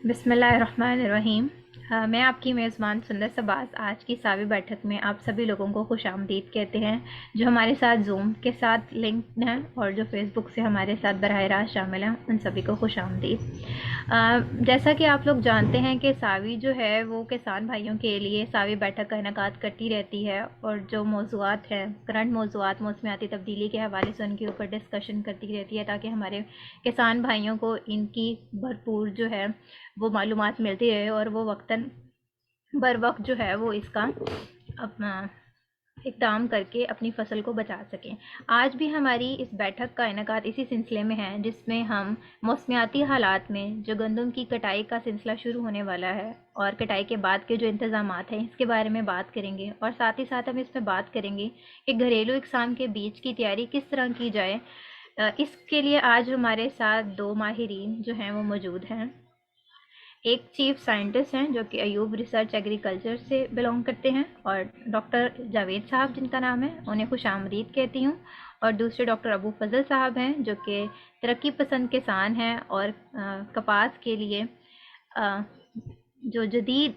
बिस्मिल्लाहिर्रहमानिर्रहीम। मैं आपकी मेज़बान सुंदर सबास आज की सावी बैठक में आप सभी लोगों को खुशामदीद कहते हैं, जो हमारे साथ ज़ूम के साथ लिंक्ड हैं और जो फेसबुक से हमारे साथ बराह रास्त शामिल हैं, उन सभी को खुशामदीद। जैसा कि आप लोग जानते हैं कि सावी जो है वो किसान भाइयों के लिए सावी बैठक का इनेकाद करती रहती है और जो मौज़ूआत हैं, करंट मौज़ूआत मौसमियाती तब्दीली के हवाले से उनके ऊपर डिस्कशन करती रहती है, ताकि हमारे किसान भाइयों को इनकी भरपूर जो है वो मालूमात मिलती रहे और वो वक्तन बर वक्त जो है वो इसका अपना इक़दाम करके अपनी फ़सल को बचा सकें। आज भी हमारी इस बैठक का इनेकाद इसी सिलसिले में है, जिसमें हम मौसमियाती हालात में जो गंदम की कटाई का सिलसिला शुरू होने वाला है और कटाई के बाद के जो इंतज़ामात हैं इसके बारे में बात करेंगे, और साथ ही साथ हम इसमें बात करेंगे कि घरेलू इक़साम के बीज की तैयारी किस तरह की जाए। इसके लिए आज हमारे साथ दो माहिरीन जो हैं वो मौजूद हैं। एक चीफ साइंटिस्ट हैं जो कि अयूब रिसर्च एग्रीकल्चर से बिलोंग करते हैं, और डॉक्टर जावेद साहब जिनका नाम है, उन्हें खुश आमदीद कहती हूँ। और दूसरे डॉक्टर अबू फजल साहब हैं जो कि तरक्की पसंद किसान हैं और कपास के लिए जो जदीद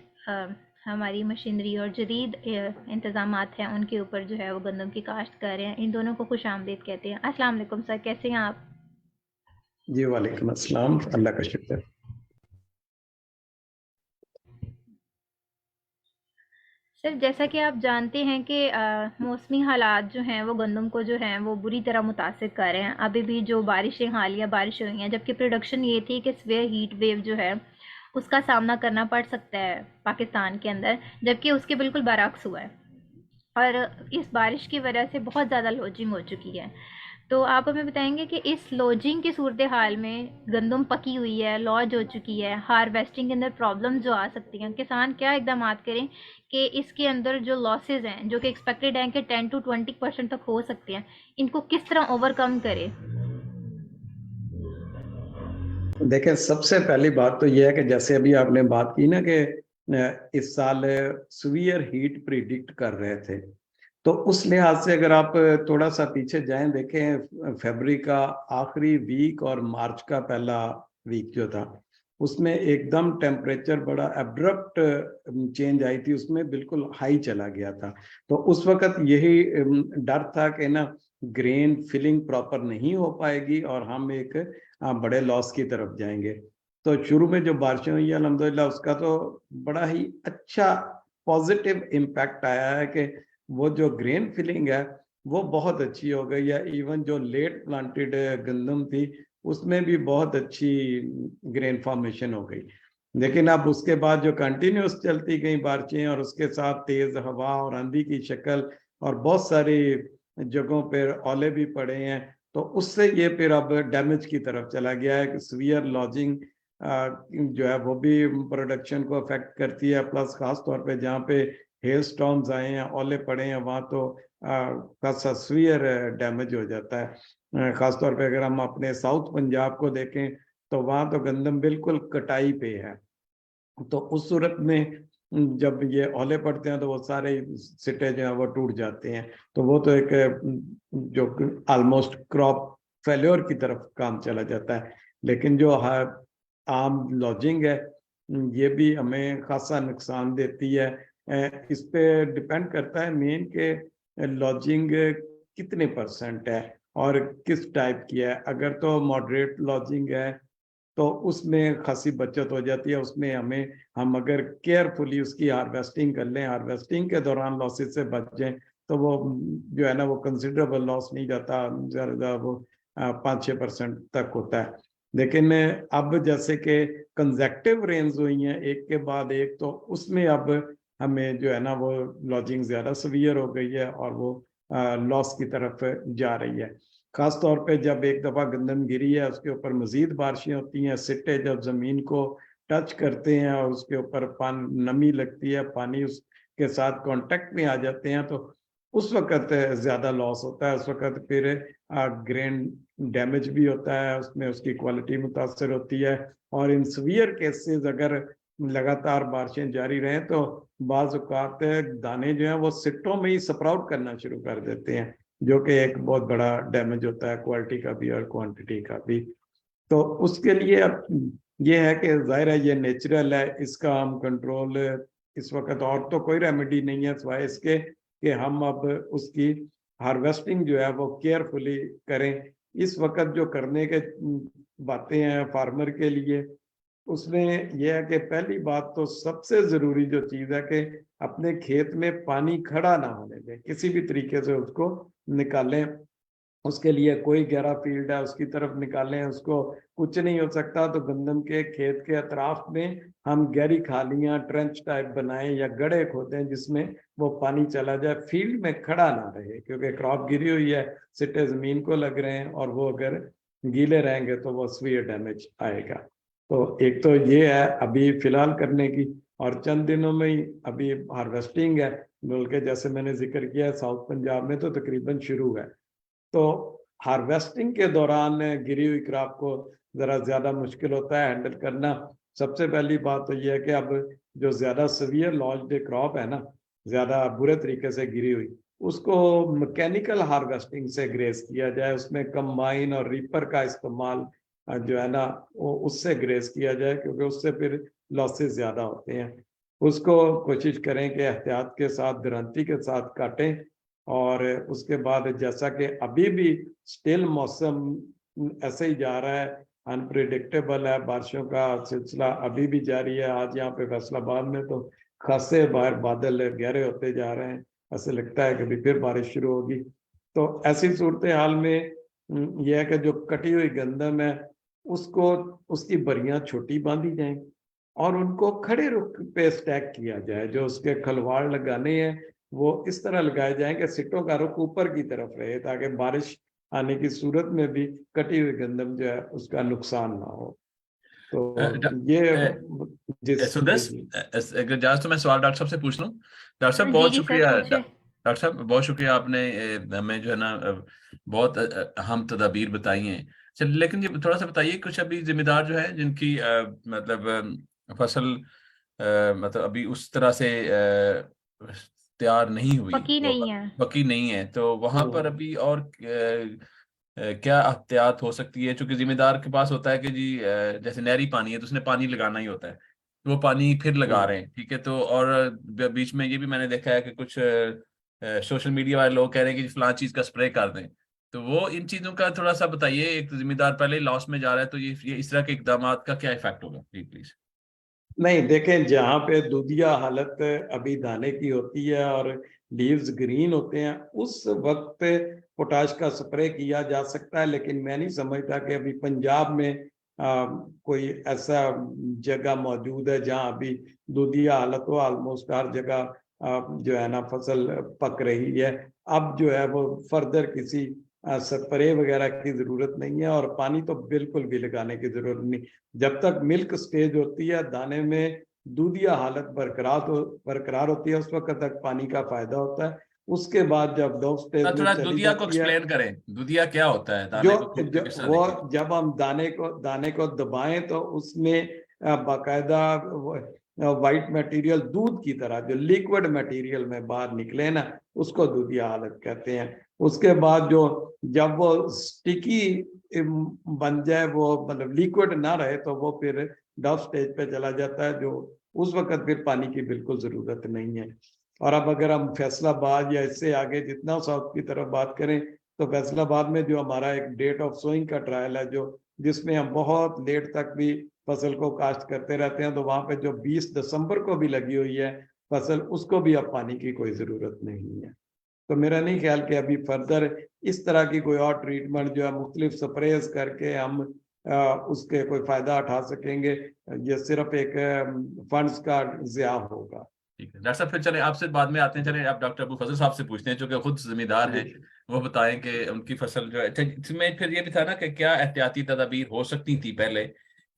हमारी मशीनरी और जदीद इंतज़ामात हैं उनके ऊपर जो है वो गंदम की काश्त कर रहे हैं। इन दोनों को खुश आमदीद कहते हैं। अस्सलाम वालेकुम सर, कैसे हैं आप? जी वालेकुम अस्सलाम, अल्लाह का शुक्र। सर, जैसा कि आप जानते हैं कि मौसमी हालात जो हैं वो गंदम को जो हैं वो बुरी तरह मुतासिर कर रहे हैं। अभी भी जो बारिशें हालिया बारिश हुई हैं, जबकि प्रोडक्शन ये थी कि स्वेयर हीट वेव जो है उसका सामना करना पड़ सकता है पाकिस्तान के अंदर, जबकि उसके बिल्कुल बरअक्स हुआ है और इस बारिश की वजह से बहुत ज़्यादा लोजिंग हो चुकी है। तो आप हमें बताएंगे कि इस लॉजिंग की सूरत हाल में गंदम पकी हुई है, लॉज हो चुकी है, हार्वेस्टिंग के अंदर प्रॉब्लम जो आ सकती हैं, किसान क्या इकदाम करें कि इसके अंदर जो लॉसेज हैं जो कि एक्सपेक्टेड हैं कि 10 to 20% तक हो सकते हैं, इनको किस तरह ओवरकम करें? देखें, सबसे पहली बात तो यह है कि जैसे अभी आपने बात की ना कि इस साल सीवियर हीट प्रिडिक्ट कर रहे थे, तो उस लिहाज से अगर आप थोड़ा सा पीछे जाएं, देखें फरवरी का आखिरी वीक और मार्च का पहला वीक जो था, उसमें एकदम टेम्परेचर बड़ा एब्रप्ट चेंज आई थी, उसमें बिल्कुल हाई चला गया था। तो उस वक्त यही डर था कि ना ग्रेन फिलिंग प्रॉपर नहीं हो पाएगी और हम एक बड़े लॉस की तरफ जाएंगे। तो शुरू में जो बारिशें हुई अल्हम्दुलिल्लाह, उसका तो बड़ा ही अच्छा पॉजिटिव इम्पैक्ट आया है कि वो जो ग्रेन फिलिंग है वो बहुत अच्छी हो गई है। इवन जो लेट प्लांटेड गंदम थी उसमें भी बहुत अच्छी ग्रेन फॉर्मेशन हो गई। लेकिन अब उसके बाद जो कंटिन्यूस चलती गई बारिशें और उसके साथ तेज हवा और आंधी की शक्ल और बहुत सारी जगहों पर ओले भी पड़े हैं, तो उससे ये फिर अब डैमेज की तरफ चला गया है कि सीवियर लॉजिंग जो है वो भी प्रोडक्शन को अफेक्ट करती है। प्लस खास तौर पे जहाँ पे हेल स्टॉर्म्स आए हैं, ओले पड़े हैं, वहाँ तो खासा सीवियर डैमेज हो जाता है। खास तौर पे अगर हम अपने साउथ पंजाब को देखें तो वहाँ तो गंदम बिल्कुल कटाई पे है। तो उस सूरत में जब ये ओले पड़ते हैं तो वो सारे सिट्टे जो है वो टूट जाते हैं। तो वो तो एक जो ऑलमोस्ट क्रॉप फेल्योर की तरफ काम चला जाता है। लेकिन जो आम लॉजिंग है ये भी हमें खासा नुकसान देती है। इस पे डिपेंड करता है मेन के लॉजिंग कितने परसेंट है और किस टाइप की है। अगर तो मॉडरेट लॉजिंग है तो उसमें खासी बचत हो जाती है। उसमें हम अगर केयरफुली उसकी हार्वेस्टिंग कर लें, हार्वेस्टिंग के दौरान लॉसेस से बच जाएं, तो वो जो है ना वो कंसिडरेबल लॉस नहीं जाता, ज़्यादा वो 5-6% तक होता है। लेकिन अब जैसे कि कंजेक्टिव रेंज हुई हैं एक के बाद एक, तो उसमें अब हमें जो है ना वो लॉजिंग ज़्यादा सीवियर हो गई है और वो लॉस की तरफ जा रही है। खास तौर पे जब एक दफ़ा गंदम गिरी है उसके ऊपर मजीद बारिशें होती हैं, सिट्टे जब ज़मीन को टच करते हैं और उसके ऊपर नमी लगती है, पानी उसके साथ कांटेक्ट में आ जाते हैं, तो उस वक़्त ज़्यादा लॉस होता है। उस वक़्त फिर ग्रेन डैमेज भी होता है, उसमें उसकी क्वालिटी मुतासर होती है। और इन सीवियर केसेस अगर लगातार बारिशें जारी रहें तो बाज़ औक़ात दाने जो हैं वो सिट्टों में ही स्प्राउट करना शुरू कर देते हैं, जो कि एक बहुत बड़ा डैमेज होता है, क्वालिटी का भी और क्वांटिटी का भी। तो उसके लिए अब ये है कि जाहिर है ये नेचुरल है, इसका हम कंट्रोल इस वक्त और तो कोई रेमेडी नहीं है सिवाय इसके कि हम अब उसकी हार्वेस्टिंग जो है वो केयरफुली करें। इस वक्त जो करने के बातें हैं फार्मर के लिए, उसमें यह है कि पहली बात तो सबसे जरूरी जो चीज है कि अपने खेत में पानी खड़ा ना होने दें, किसी भी तरीके से उसको निकालें। उसके लिए कोई गहरा फील्ड है उसकी तरफ निकालें उसको, कुछ नहीं हो सकता तो गंदम के खेत के अतराफ में हम गहरी खालियां ट्रेंच टाइप बनाएं या गड्ढे खोदें जिसमें वो पानी चला जाए, फील्ड में खड़ा ना रहे, क्योंकि क्रॉप गिरी हुई है, सिट्टे जमीन को लग रहे हैं और वो अगर गीले रहेंगे तो वो सीवियर डैमेज आएगा। तो एक तो ये है अभी फिलहाल करने की, और चंद दिनों में ही अभी हार्वेस्टिंग है, बल्कि जैसे मैंने जिक्र किया साउथ पंजाब में तो तकरीबन शुरू है। तो हार्वेस्टिंग के दौरान गिरी हुई क्रॉप को जरा ज्यादा मुश्किल होता है हैंडल करना। सबसे पहली बात तो यह है कि अब जो ज्यादा सीवियर लॉस्ड क्रॉप है ना, ज्यादा बुरे तरीके से गिरी हुई, उसको मैकेनिकल हार्वेस्टिंग से ग्रेस किया जाए, उसमें कंबाइन और रीपर का इस्तेमाल जो है ना वो उससे ग्रेस किया जाए, क्योंकि उससे फिर लॉसेस ज्यादा होते हैं। उसको कोशिश करें कि एहतियात के साथ दरांती के साथ काटें। और उसके बाद जैसा कि अभी भी स्टिल मौसम ऐसे ही जा रहा है, अनप्रिडिक्टेबल है, बारिशों का सिलसिला अभी भी जारी है। आज यहाँ पे फैसलाबाद में तो खासे बाहर बादल गहरे होते जा रहे हैं, ऐसे लगता है कि अभी फिर बारिश शुरू होगी। तो ऐसी सूरत हाल में यह है कि जो कटी हुई गंदम है उसको, उसकी बरियां छोटी बांधी जाएं और उनको खड़े रुख पे स्टैक किया जाए। जो उसके खलवाड़ लगाने हैं वो इस तरह लगाए जाएं कि सिट्टों का रुख ऊपर की तरफ रहे, ताकि बारिश आने की सूरत में भी कटी हुई गंदम जो है उसका नुकसान ना हो। तो ये जिस जी सुदस, जी अगर जाए तो मैं सवाल डॉक्टर साहब से पूछ लूं। डॉक्टर साहब जी बहुत जी सर शुक्रिया। पूछे। डॉक्टर साहब बहुत शुक्रिया, आपने हमें जो है ना बहुत अहम तदाबीर बताई हैं। चल, लेकिन ये थोड़ा सा बताइए, कुछ अभी जिम्मेदार जो है जिनकी मतलब फसल मतलब अभी उस तरह से तैयार नहीं हुई, पकी तो नहीं है। पकी नहीं है, तो वहां पर हम्म, अभी और क्या एहतियात हो सकती है? क्योंकि जिम्मेदार के पास होता है कि जी जैसे नहरी पानी है तो उसने पानी लगाना ही होता है, तो वो पानी फिर लगा हम्म। रहे हैं, ठीक है। तो और बीच में ये भी मैंने देखा है कि कुछ सोशल मीडिया वाले लोग कह रहे हैं कि फलां चीज का स्प्रे कर दें। तो वो इन चीजों का थोड़ा सा बताइए। एक तो जिम्मेदार पहले ही लॉस में जा रहा है, तो ये इस तरह के इकदाम का क्या इफेक्ट होगा, प्लीज प्लीज। नहीं देखें, जहाँ पे दूधिया हालत अभी दाने की होती है और लीव्स ग्रीन होते हैं उस वक्त पोटाश का स्प्रे किया जा सकता है, लेकिन मैं नहीं समझता कि अभी पंजाब में कोई ऐसा जगह मौजूद है जहाँ अभी दूधिया हालत हो। ऑलमोस्ट हर जगह जो है ना फसल पक रही है। अब जो है वो फर्दर किसी स्प्रे वगैरह की जरूरत नहीं है, और पानी तो बिल्कुल भी लगाने की जरूरत नहीं। जब तक मिल्क स्टेज होती है, दाने में दूधिया हालत बरकरार होती है, उस वक्त तक पानी का फायदा होता है। उसके बाद जब दो स्टेज में थोड़ा चली दुधिया को जाती है, एक्सप्लेन करें, दुधिया क्या होता है, जो, दाने को खोल के किस तरह देखिए। वो जब हम दाने को दबाएं तो उसमें बाकायदा वाइट मटेरियल दूध की तरह जो लिक्विड मटेरियल में बाहर निकले ना, उसको दूधिया हालत कहते हैं। उसके बाद जो, जब वो स्टिकी बन जाए, वो मतलब लिक्विड ना रहे, तो वो फिर डब स्टेज पे चला जाता है, जो उस वक्त फिर पानी की बिल्कुल जरूरत नहीं है। और अब अगर हम फैसलाबाद या इससे आगे जितना साउथ की तरफ बात करें, तो फैसलाबाद में जो हमारा एक डेट ऑफ सोइंग का ट्रायल है, जो जिसमें हम बहुत लेट तक भी फसल को काश्त करते रहते हैं, तो वहां पे जो 20 दिसंबर को भी लगी हुई है फसल, उसको भी अब पानी की कोई जरूरत नहीं है। तो मेरा नहीं ख्याल कि अभी फर्दर इस तरह की कोई और ट्रीटमेंट जो है मुख्तलिफ स्प्रेज करके हम उसके कोई फायदा उठा सकेंगे। ये सिर्फ एक फंड्स का ज़िया होगा। ठीक है डॉक्टर साहब, फिर चले आपसे बाद में आते हैं। चले आप डॉक्टर अबू फजल साहब से पूछते हैं जो कि खुद जिम्मेदार हैं। जी वो बताएं कि उनकी फसल जो है, अच्छा इसमें फिर ये भी था ना कि क्या एहतियाती तदाबीर हो सकती थी पहले,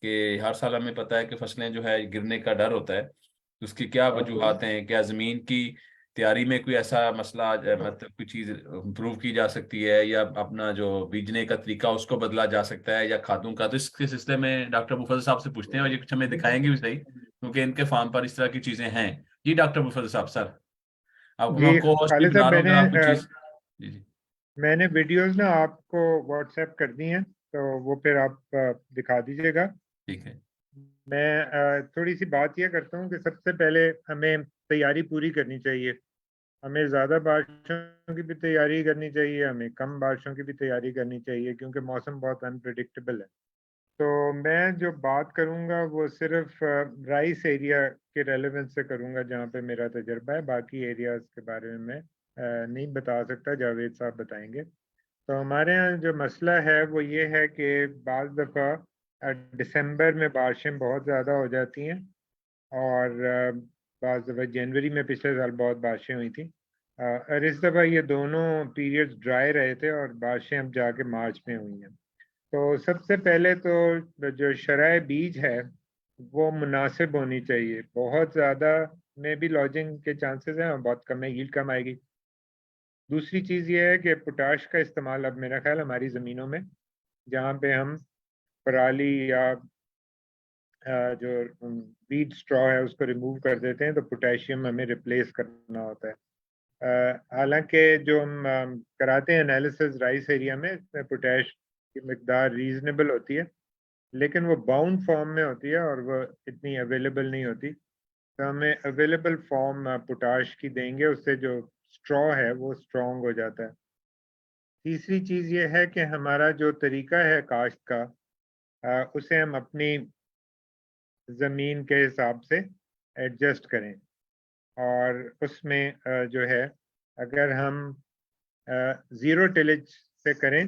कि हर साल हमें पता है कि फसलें जो है गिरने का डर होता है, तो उसकी क्या वजूहत हैं? क्या जमीन की तैयारी में कोई ऐसा मसला मतलब कोई चीज इम्प्रूव की जा सकती है, या अपना जो बीजने का तरीका उसको बदला जा सकता है, या खादों का? तो इसके सिलसिले में डॉक्टर अबू फजल साहब से पूछते हैं, और ये कुछ हमें दिखाएंगे भी सही, क्योंकि इनके फार्म पर इस तरह की चीजें हैं। जी डॉक्टर मुफद्दल साहब, सर आपको जी मैं को होस्ट भी खालिद बना साहब, रहा हूँ, अगर आप कुछ चीज। जी जी। मैंने वीडियोस ना आपको व्हाट्सएप कर दी हैं, तो वो फिर आप दिखा दीजिएगा। ठीक है। मैं थोड़ी सी बात यह करता हूँ कि सबसे पहले हमें तैयारी पूरी करनी चाहिए। हमें ज़्यादा बारिशों की भी तैयारी करनी चाहिए, हमें कम बारिशों की भी तैयारी करनी चाहिए, क्योंकि मौसम बहुत अनप्रिडिक्टेबल है। तो मैं जो बात करूँगा वो सिर्फ राइस एरिया के रेलेवेंस से करूँगा, जहाँ पे मेरा तजर्बा है। बाकी एरियाज के बारे में मैं नहीं बता सकता, जावेद साहब बताएंगे। तो हमारे यहाँ जो मसला है वो ये है कि बाज़ दफ़ा दिसंबर में बारिशें बहुत ज़्यादा हो जाती हैं, और बाज़ दफ़ा जनवरी में पिछले साल बहुत बारिशें हुई थी। और इस दफ़ा ये दोनों पीरियड्स ड्राई रहे थे और बारिशें अब जाके मार्च में हुई हैं। तो सबसे पहले तो जो शरह बीज है वो मुनासिब होनी चाहिए। बहुत ज़्यादा में भी लॉजिंग के चांसेस हैं और बहुत कम है, यील्ड कम आएगी। दूसरी चीज़ ये है कि पोटाश का इस्तेमाल अब मेरा ख्याल हमारी ज़मीनों में, जहाँ पे हम पराली या जो वीड स्ट्रॉ है उसको रिमूव कर देते हैं, तो पोटेशियम हमें रिप्लेस करना होता है। हालांकि जो हम कराते हैं एनालिसिस राइस एरिया में, इसमें पोटैश की मिकदार रीजनेबल होती है, लेकिन वो बाउंड फॉर्म में होती है और वो इतनी अवेलेबल नहीं होती। तो हमें अवेलेबल फॉर्म पोटाश की देंगे, उससे जो स्ट्रॉ है वो स्ट्रॉन्ग हो जाता है। तीसरी चीज़ ये है कि हमारा जो तरीका है काश्त का, उसे हम अपनी ज़मीन के हिसाब से एडजस्ट करें। और उसमें जो है, अगर हम ज़ीरो टिलेज से करें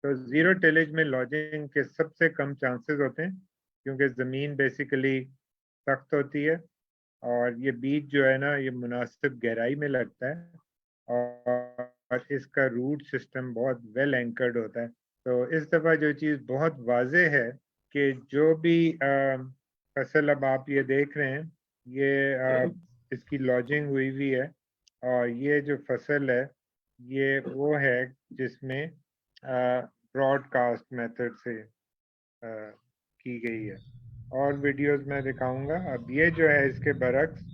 तो ज़ीरो टिलेज में लॉजिंग के सबसे कम चांसेस होते हैं, क्योंकि ज़मीन बेसिकली सख्त होती है और ये बीज जो है ना, ये मुनासिब गहराई में लगता है और इसका रूट सिस्टम बहुत वेल एंकर्ड होता है। तो इस दफ़ा जो चीज़ बहुत वाज़ेह है कि जो भी फसल अब आप ये देख रहे हैं, ये इसकी लॉजिंग हुई हुई है, और ये जो फसल है ये वो है जिसमें ब्रॉडकास्ट मेथड से की गई है। और वीडियोस में दिखाऊंगा। अब ये जो है इसके बरक्स,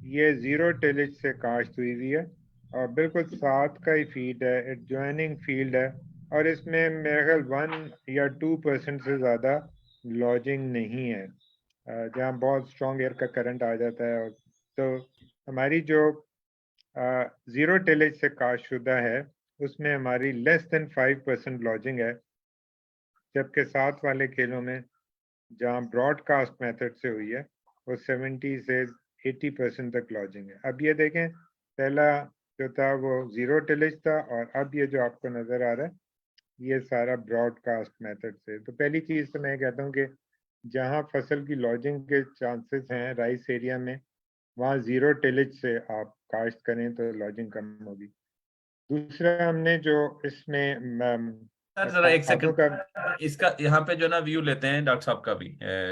ये ज़ीरो टिलेज से काश्त हुई हुई है और बिल्कुल साथ का ही फील्ड है, एडजॉइनिंग फील्ड है, और इसमें मेरे ख्याल 1 या 2% से ज़्यादा लॉजिंग नहीं है, जहाँ बहुत स्ट्रॉन्ग एयर का करंट आ जाता है। और तो हमारी जो ज़ीरो टिलेज से काश्तशुदा है उसमें हमारी लेस देन 5% लॉजिंग है, जबकि साथ वाले खेलों में जहाँ ब्रॉडकास्ट मेथड से हुई है वो 70 से 80% तक लॉजिंग है। अब ये देखें, पहला जो था वो ज़ीरो टिलेज था, और अब ये जो आपको नज़र आ रहा है ये सारा ब्रॉडकास्ट मेथड से। तो पहली चीज़ तो मैं कहता हूँ कि जहाँ फसल की लॉजिंग के चांसेस हैं राइस एरिया में, वहाँ ज़ीरो टिलेज से आप काश्त करें तो लॉजिंग कम होगी। दूसरा, हमने जो इसमें सर जरा एक खादों सेकंड, का इसका यहाँ पे जो ना व्यू लेते हैं डॉक्टर साहब का भी,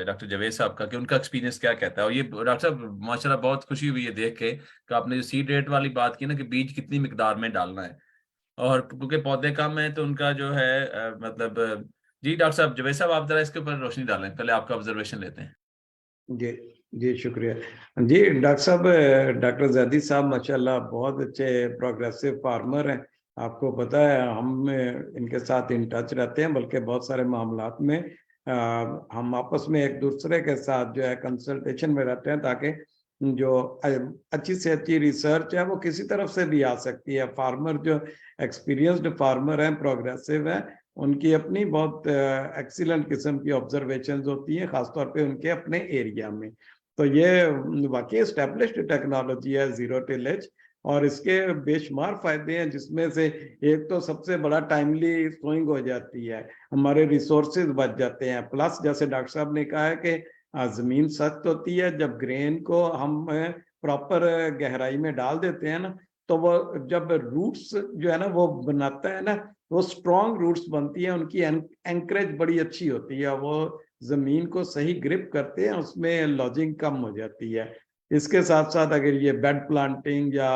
डॉक्टर जावेद साहब का, कि उनका एक्सपीरियंस क्या कहता है। और ये डॉक्टर साहब माशाल्लाह बहुत खुशी हुई है देख के कि आपने जो सीड रेट वाली बात की ना, कि बीज कितनी मिकदार में डालना है, और क्योंकि पौधे कम है तो उनका जो है मतलब जी डॉक्टर साहब जावेद साहब आप जरा इसके ऊपर रोशनी डालें, पहले आपका ऑब्जर्वेशन लेते हैं। जी जी, शुक्रिया जी। डॉक्टर साहब, डॉक्टर जैदी साहब माशाल्लाह बहुत अच्छे प्रोग्रेसिव फार्मर हैं। आपको पता है हम इनके साथ इन टच रहते हैं, बल्कि बहुत सारे मामलात में हम आपस में एक दूसरे के साथ जो है कंसल्टेशन में रहते हैं, ताकि जो अच्छी से अच्छी रिसर्च है वो किसी तरफ से भी आ सकती है। फार्मर जो एक्सपीरियंस्ड फार्मर हैं, प्रोग्रेसिव हैं, उनकी अपनी बहुत एक्सीलेंट किस्म की ऑब्जर्वेशंस होती हैं, खासतौर पे उनके अपने एरिया में। तो ये वाकई एस्टेब्लिश्ड टेक्नोलॉजी है जीरो टिलेज, और इसके बेशुमार फायदे हैं, जिसमें से एक तो सबसे बड़ा टाइमली सोइंग हो जाती है, हमारे रिसोर्सेज बच जाते हैं। प्लस जैसे डॉक्टर साहब ने कहा है कि जमीन सख्त होती है, जब ग्रेन को हम प्रॉपर गहराई में डाल देते हैं ना, तो वो जब रूट्स जो है ना वो बनाता है ना, वो स्ट्रॉन्ग रूट्स बनती है, उनकी एंकरेज बड़ी अच्छी होती है, वो जमीन को सही ग्रिप करते हैं, उसमें लॉजिंग कम हो जाती है। इसके साथ साथ अगर ये बेड प्लांटिंग या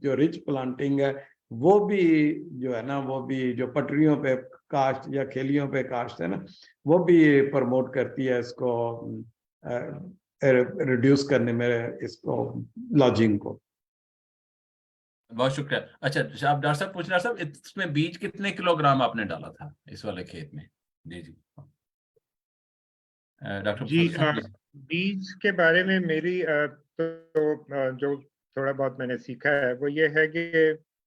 जो रिज प्लांटिंग है, वो भी जो है ना, वो भी जो पटरियों पे काश्त या खेलियों पे काश्त है ना, वो भी प्रमोट करती है इसको रिड्यूस करने में, इसको लॉजिंग को। बहुत शुक्रिया। अच्छा आप डॉक्टर साहब पूछ रहे, साहब इसमें बीज कितने किलोग्राम आपने डाला था इस वाले खेत में? जी जी। डॉक्टर जी, फजल प्लीज। बीज के बारे में मेरी जो थोड़ा बहुत मैंने सीखा है वो ये है कि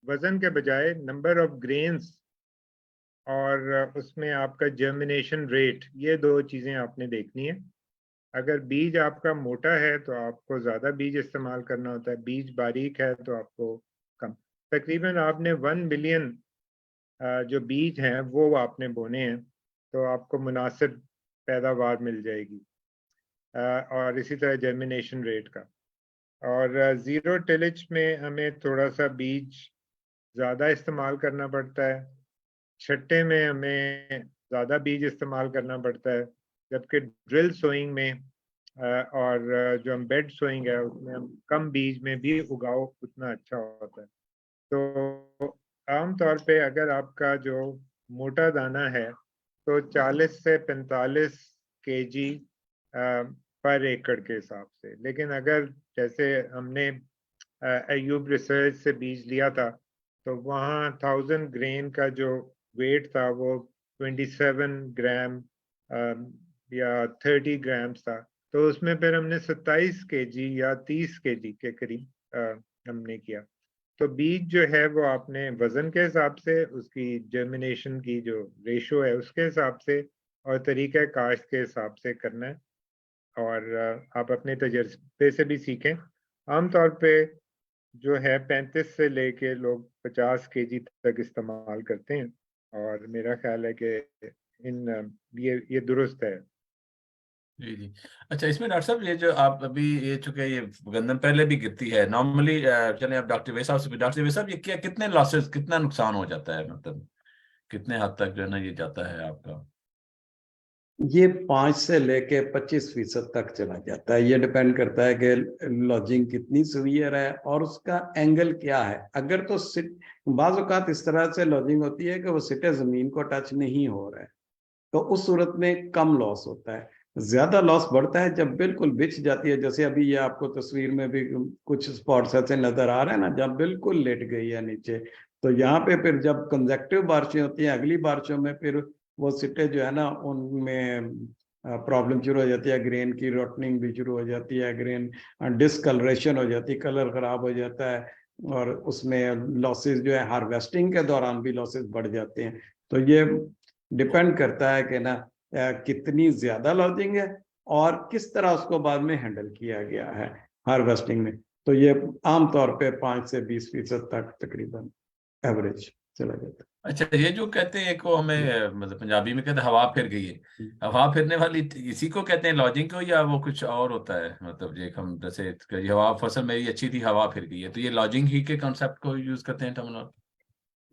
वजन के बजाय नंबर ऑफ ग्रेन्स और उसमें आपका जर्मिनेशन रेट, ये दो चीज़ें आपने देखनी है। अगर बीज आपका मोटा है तो आपको ज़्यादा बीज इस्तेमाल करना होता है, बीज बारीक है तो आपको कम। तकरीबन आपने 1 बिलियन जो बीज हैं वो आपने बोने हैं, तो आपको मुनासिब पैदावार मिल जाएगी। और इसी तरह जर्मिनेशन रेट का। और ज़ीरो टिलेज में हमें थोड़ा सा बीज ज़्यादा इस्तेमाल करना पड़ता है, छट्टे में हमें ज़्यादा बीज इस्तेमाल करना पड़ता है, जबकि ड्रिल सोइंग में और जो हम बेड सोइंग है उसमें हम कम बीज में भी उगाओ उतना अच्छा होता है। तो आम तौर पे अगर आपका जो मोटा दाना है तो 40 से 45 केजी पर एकड़ के हिसाब से, लेकिन अगर जैसे हमने अयूब रिसर्च से बीज लिया था तो वहाँ 1000 ग्रेन का जो वेट था वो 27 ग्राम या 30 ग्राम्स था। तो उसमें फिर हमने 27 केजी या 30 केजी के करीब हमने किया। तो बीज जो है वो आपने वजन के हिसाब से, उसकी जर्मिनेशन की जो रेशो है उसके हिसाब से और तरीका काश्त के हिसाब से करना है। और आप अपने तजर्बे से भी सीखें। आमतौर पे जो है 35 से लेके लोग 50 केजी तक इस्तेमाल करते हैं, और मेरा ख्याल है कि ये दुरुस्त है। जी जी। अच्छा, इसमें डॉक्टर साहब ये जो आप अभी ये चूंकि ये गंदम पहले भी गिरती है नॉर्मली, चले आप डॉक्टर वैसा से, डॉक्टर वैसा ये क्या कितने लॉसेस, कितना नुकसान हो जाता है, मतलब कितने हद तक जो है ना ये जाता है आपका? ये 5 से लेके 25% तक चला जाता है। ये डिपेंड करता है कि लॉजिंग कितनी सीवियर है और उसका एंगल क्या है। अगर तो बाज़ औक़ात इस तरह से लॉजिंग होती है कि वो सिटे जमीन को टच नहीं हो रहा है, तो उस सूरत में कम लॉस होता है। ज्यादा लॉस बढ़ता है जब बिल्कुल बिछ जाती है, जैसे अभी ये आपको तस्वीर में भी कुछ स्पॉट्स ऐसे नजर आ रहे हैं ना, जब बिल्कुल लेट गई है नीचे। तो यहाँ पे फिर जब कंजेक्टिव बारिशें होती हैं, अगली बारिशों में फिर वो सिट्टे जो है ना उनमें प्रॉब्लम शुरू हो जाती है, ग्रेन की रोटनिंग भी शुरू हो जाती है, ग्रेन डिसकलरेशन हो जाती है, कलर खराब हो जाता है, और उसमें लॉसेस जो है हार्वेस्टिंग के दौरान भी लॉसेस बढ़ जाते हैं। तो ये डिपेंड करता है कि ना कितनी ज्यादा लॉजिंग है और किस तरह उसको बाद में हैंडल किया गया है हार्वेस्टिंग में। तो ये आमतौर पे 5 से 20% तक तकरीबन एवरेज चला जाता अच्छा, ये जो कहते हैं को हमें मतलब पंजाबी में कहते हैं हवा फिर गई है, है। हवा फिरने वाली इसी को कहते हैं लॉजिंग को, या वो कुछ और होता है? मतलब ये हम जैसे ये हवा, फसल मेरी अच्छी थी हवा फिर गई है, तो ये लॉजिंग ही के कॉन्सेप्ट को यूज करते हैं टर्मिनोलॉजी?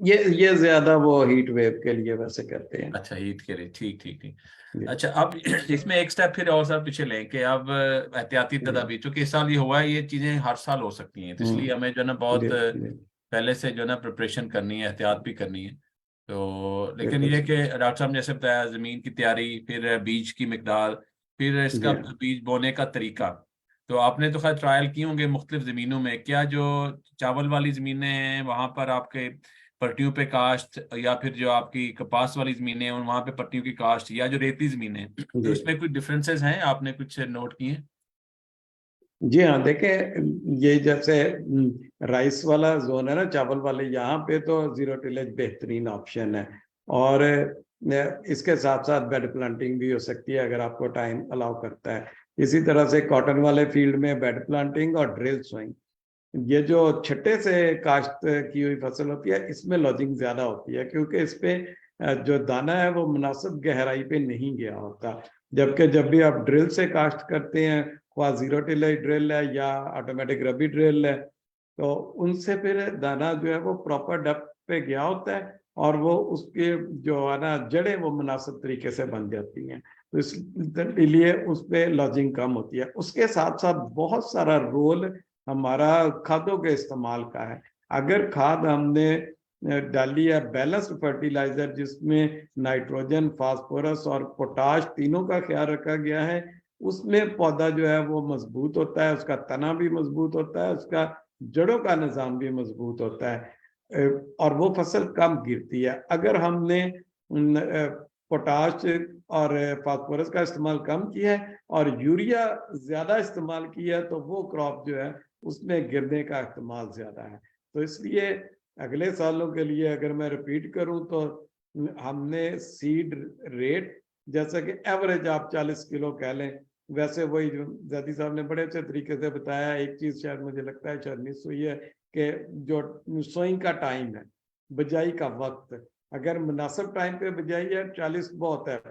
ये ज्यादा वो हीट वेव के लिए वैसे करते हैं। अच्छा, हीट के लिए, ठीक ठीक ठीक। जी, अच्छा, अब इसमें एक स्टेप फिर और साल पीछे लें कि अब एहतियाती जी, तदाबीर, चूंकि इस साल ये हुआ है, ये चीजें हर साल हो सकती हैं, तो इसलिए हमें जो है ना बहुत जी, जी, पहले से जो है ना प्रिपरेशन करनी है, एहतियात भी करनी है। तो लेकिन बिल्कुल ये कि सही। डॉक्टर साहब ने जैसे बताया, जमीन की तैयारी, फिर बीज की मिकदार, फिर जी इसका हाँ। बीज बोने का तरीका। तो आपने तो खैर ट्रायल किए होंगे मुख्तलिफ जमीनों में, क्या जो चावल वाली जमीनें हैं वहां पर आपके पट्टियों पे काश्त, या फिर जो आपकी कपास वाली जमीनें हैं वहां पे पट्टियों की काश्त, या जो रेती जमीनें हैं, तो जी इसमें कुछ डिफरेंसेस हैं, आपने कुछ नोट किए हैं? जी हाँ, देखें ये जैसे राइस वाला जोन है ना, चावल वाले, यहाँ पे तो जीरो टिलेज बेहतरीन ऑप्शन है। और इसके साथ साथ बेड प्लांटिंग भी हो सकती है अगर आपको टाइम अलाउ करता है। इसी तरह से कॉटन वाले फील्ड में बेड प्लांटिंग और ड्रिल सोइंग, ये जो छट्टे से काश्त की हुई फसल होती है, इसमें लॉजिंग ज्यादा होती है क्योंकि इस पे जो दाना है वो मुनासिब गहराई पे नहीं गया होता। जबकि जब भी आप ड्रिल से काश्त करते हैं, वह जीरो टिलेज ड्रिल है या ऑटोमेटिक रबी ड्रिल है, तो उनसे फिर दाना जो है वो प्रॉपर डेप्थ पे गया होता है और वो उसके जो है ना जड़ें वो मुनासिब तरीके से बन जाती हैं। तो इसलिए उस पर लॉजिंग कम होती है। उसके साथ साथ बहुत सारा रोल हमारा खादों के इस्तेमाल का है। अगर खाद हमने डाली है बैलेंस्ड फर्टिलाइजर जिसमें नाइट्रोजन, फास्फोरस और पोटाश तीनों का ख्याल रखा गया है, उसमें पौधा जो है वो मजबूत होता है, उसका तना भी मजबूत होता है, उसका जड़ों का निजाम भी मजबूत होता है और वो फसल कम गिरती है। अगर हमने पोटाश और फास्फोरस का इस्तेमाल कम किया है और यूरिया ज्यादा इस्तेमाल किया है, तो वो क्रॉप जो है उसमें गिरने का इस्तेमाल ज्यादा है। तो इसलिए अगले सालों के लिए अगर मैं रिपीट करूं तो हमने सीड रेट जैसा कि एवरेज आप 40 किलो कह लें, वैसे वही जो जैदी साहब ने बड़े अच्छे तरीके से बताया। एक चीज शायद मुझे लगता है शायद मिस हुई है कि जो सोइंग का टाइम है, बिजाई का वक्त, अगर मुनासिब टाइम पे बिजाई है 40 बहुत है,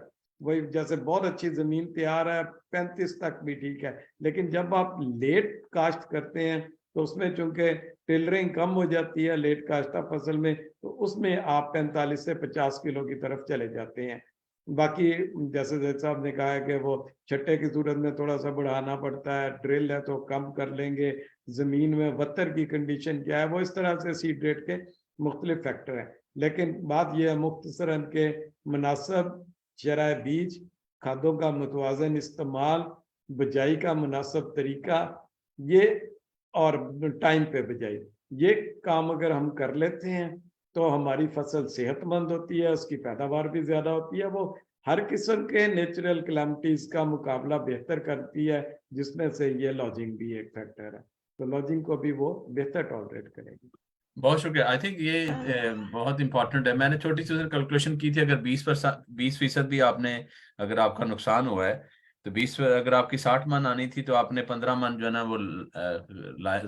वही जैसे बहुत अच्छी जमीन तैयार है 35 तक भी ठीक है। लेकिन जब आप लेट काश्त करते हैं तो उसमें चूंकि टिलरिंग कम हो जाती है लेट काश्ता फसल में, तो उसमें आप 45 से 50 किलो की तरफ चले जाते हैं। बाकी जैसे जैसे साहब ने कहा है कि वो छट्टे की सूरत में थोड़ा सा बढ़ाना पड़ता है, ड्रिल है तो कम कर लेंगे, जमीन में वत्तर की कंडीशन क्या है, वो इस तरह से सीड रेट के मुख्तलिफ फैक्टर हैं। लेकिन बात यह है मुख्तसरन के मुनासिब शराय बीज, खादों का मुतवाजन इस्तेमाल, बिजाई का मुनासिब तरीका, ये और टाइम पे बिजाई, ये काम अगर हम कर लेते हैं तो हमारी फसल सेहतमंद होती है, उसकी पैदावार भी ज्यादा होती है, वो हर किस्म के नेचुरल कैलामिटीज का मुकाबला बेहतर करती है, जिसमें से ये लॉजिंग भी एक फैक्टर है। तो लॉजिंग को भी वो बेहतर टॉलरेट करेगी। बहुत शुक्रिया। आई थिंक ये बहुत इंपॉर्टेंट है। मैंने छोटी सी कैलकुलेशन की थी, अगर 20% भी आपने, अगर आपका नुकसान हुआ है तो 20, अगर आपकी 60 मन आनी थी तो आपने 15 मन जो है ना वो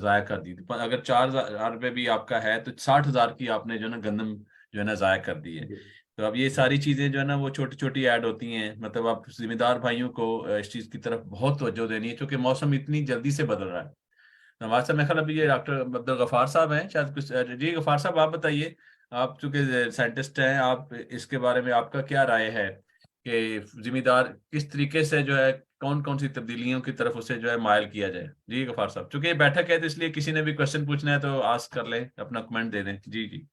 जाया कर दी थी। अगर 4,000 रुपये भी आपका है तो 60,000 की आपने जो है ना गंदम जो है ना जाया कर दी है। तो अब ये सारी चीजें जो है ना वो छोटी छोटी ऐड होती हैं। मतलब आप जिम्मेदार भाइयों को इस चीज की तरफ बहुत तवज्जो देनी है, क्योंकि मौसम इतनी जल्दी से बदल रहा है। नवाज साहब, मेरे ख्याल अभी ये डॉक्टर अब्दुल गफार साहब हैं शायद कुछ। जी गफार साहब, आप बताइए, आप चूंकि साइंटिस्ट हैं, आप इसके बारे में आपका क्या राय है कि जिम्मेदार किस तरीके से जो है कौन कौन सी तब्दीलियों की तरफ उसे जो है मायल किया जाए। जी गफार साहब, चूंकि ये बैठक है तो इसलिए किसी ने भी क्वेश्चन पूछना है तो आस्क कर लें, अपना कमेंट दे दें। जी जी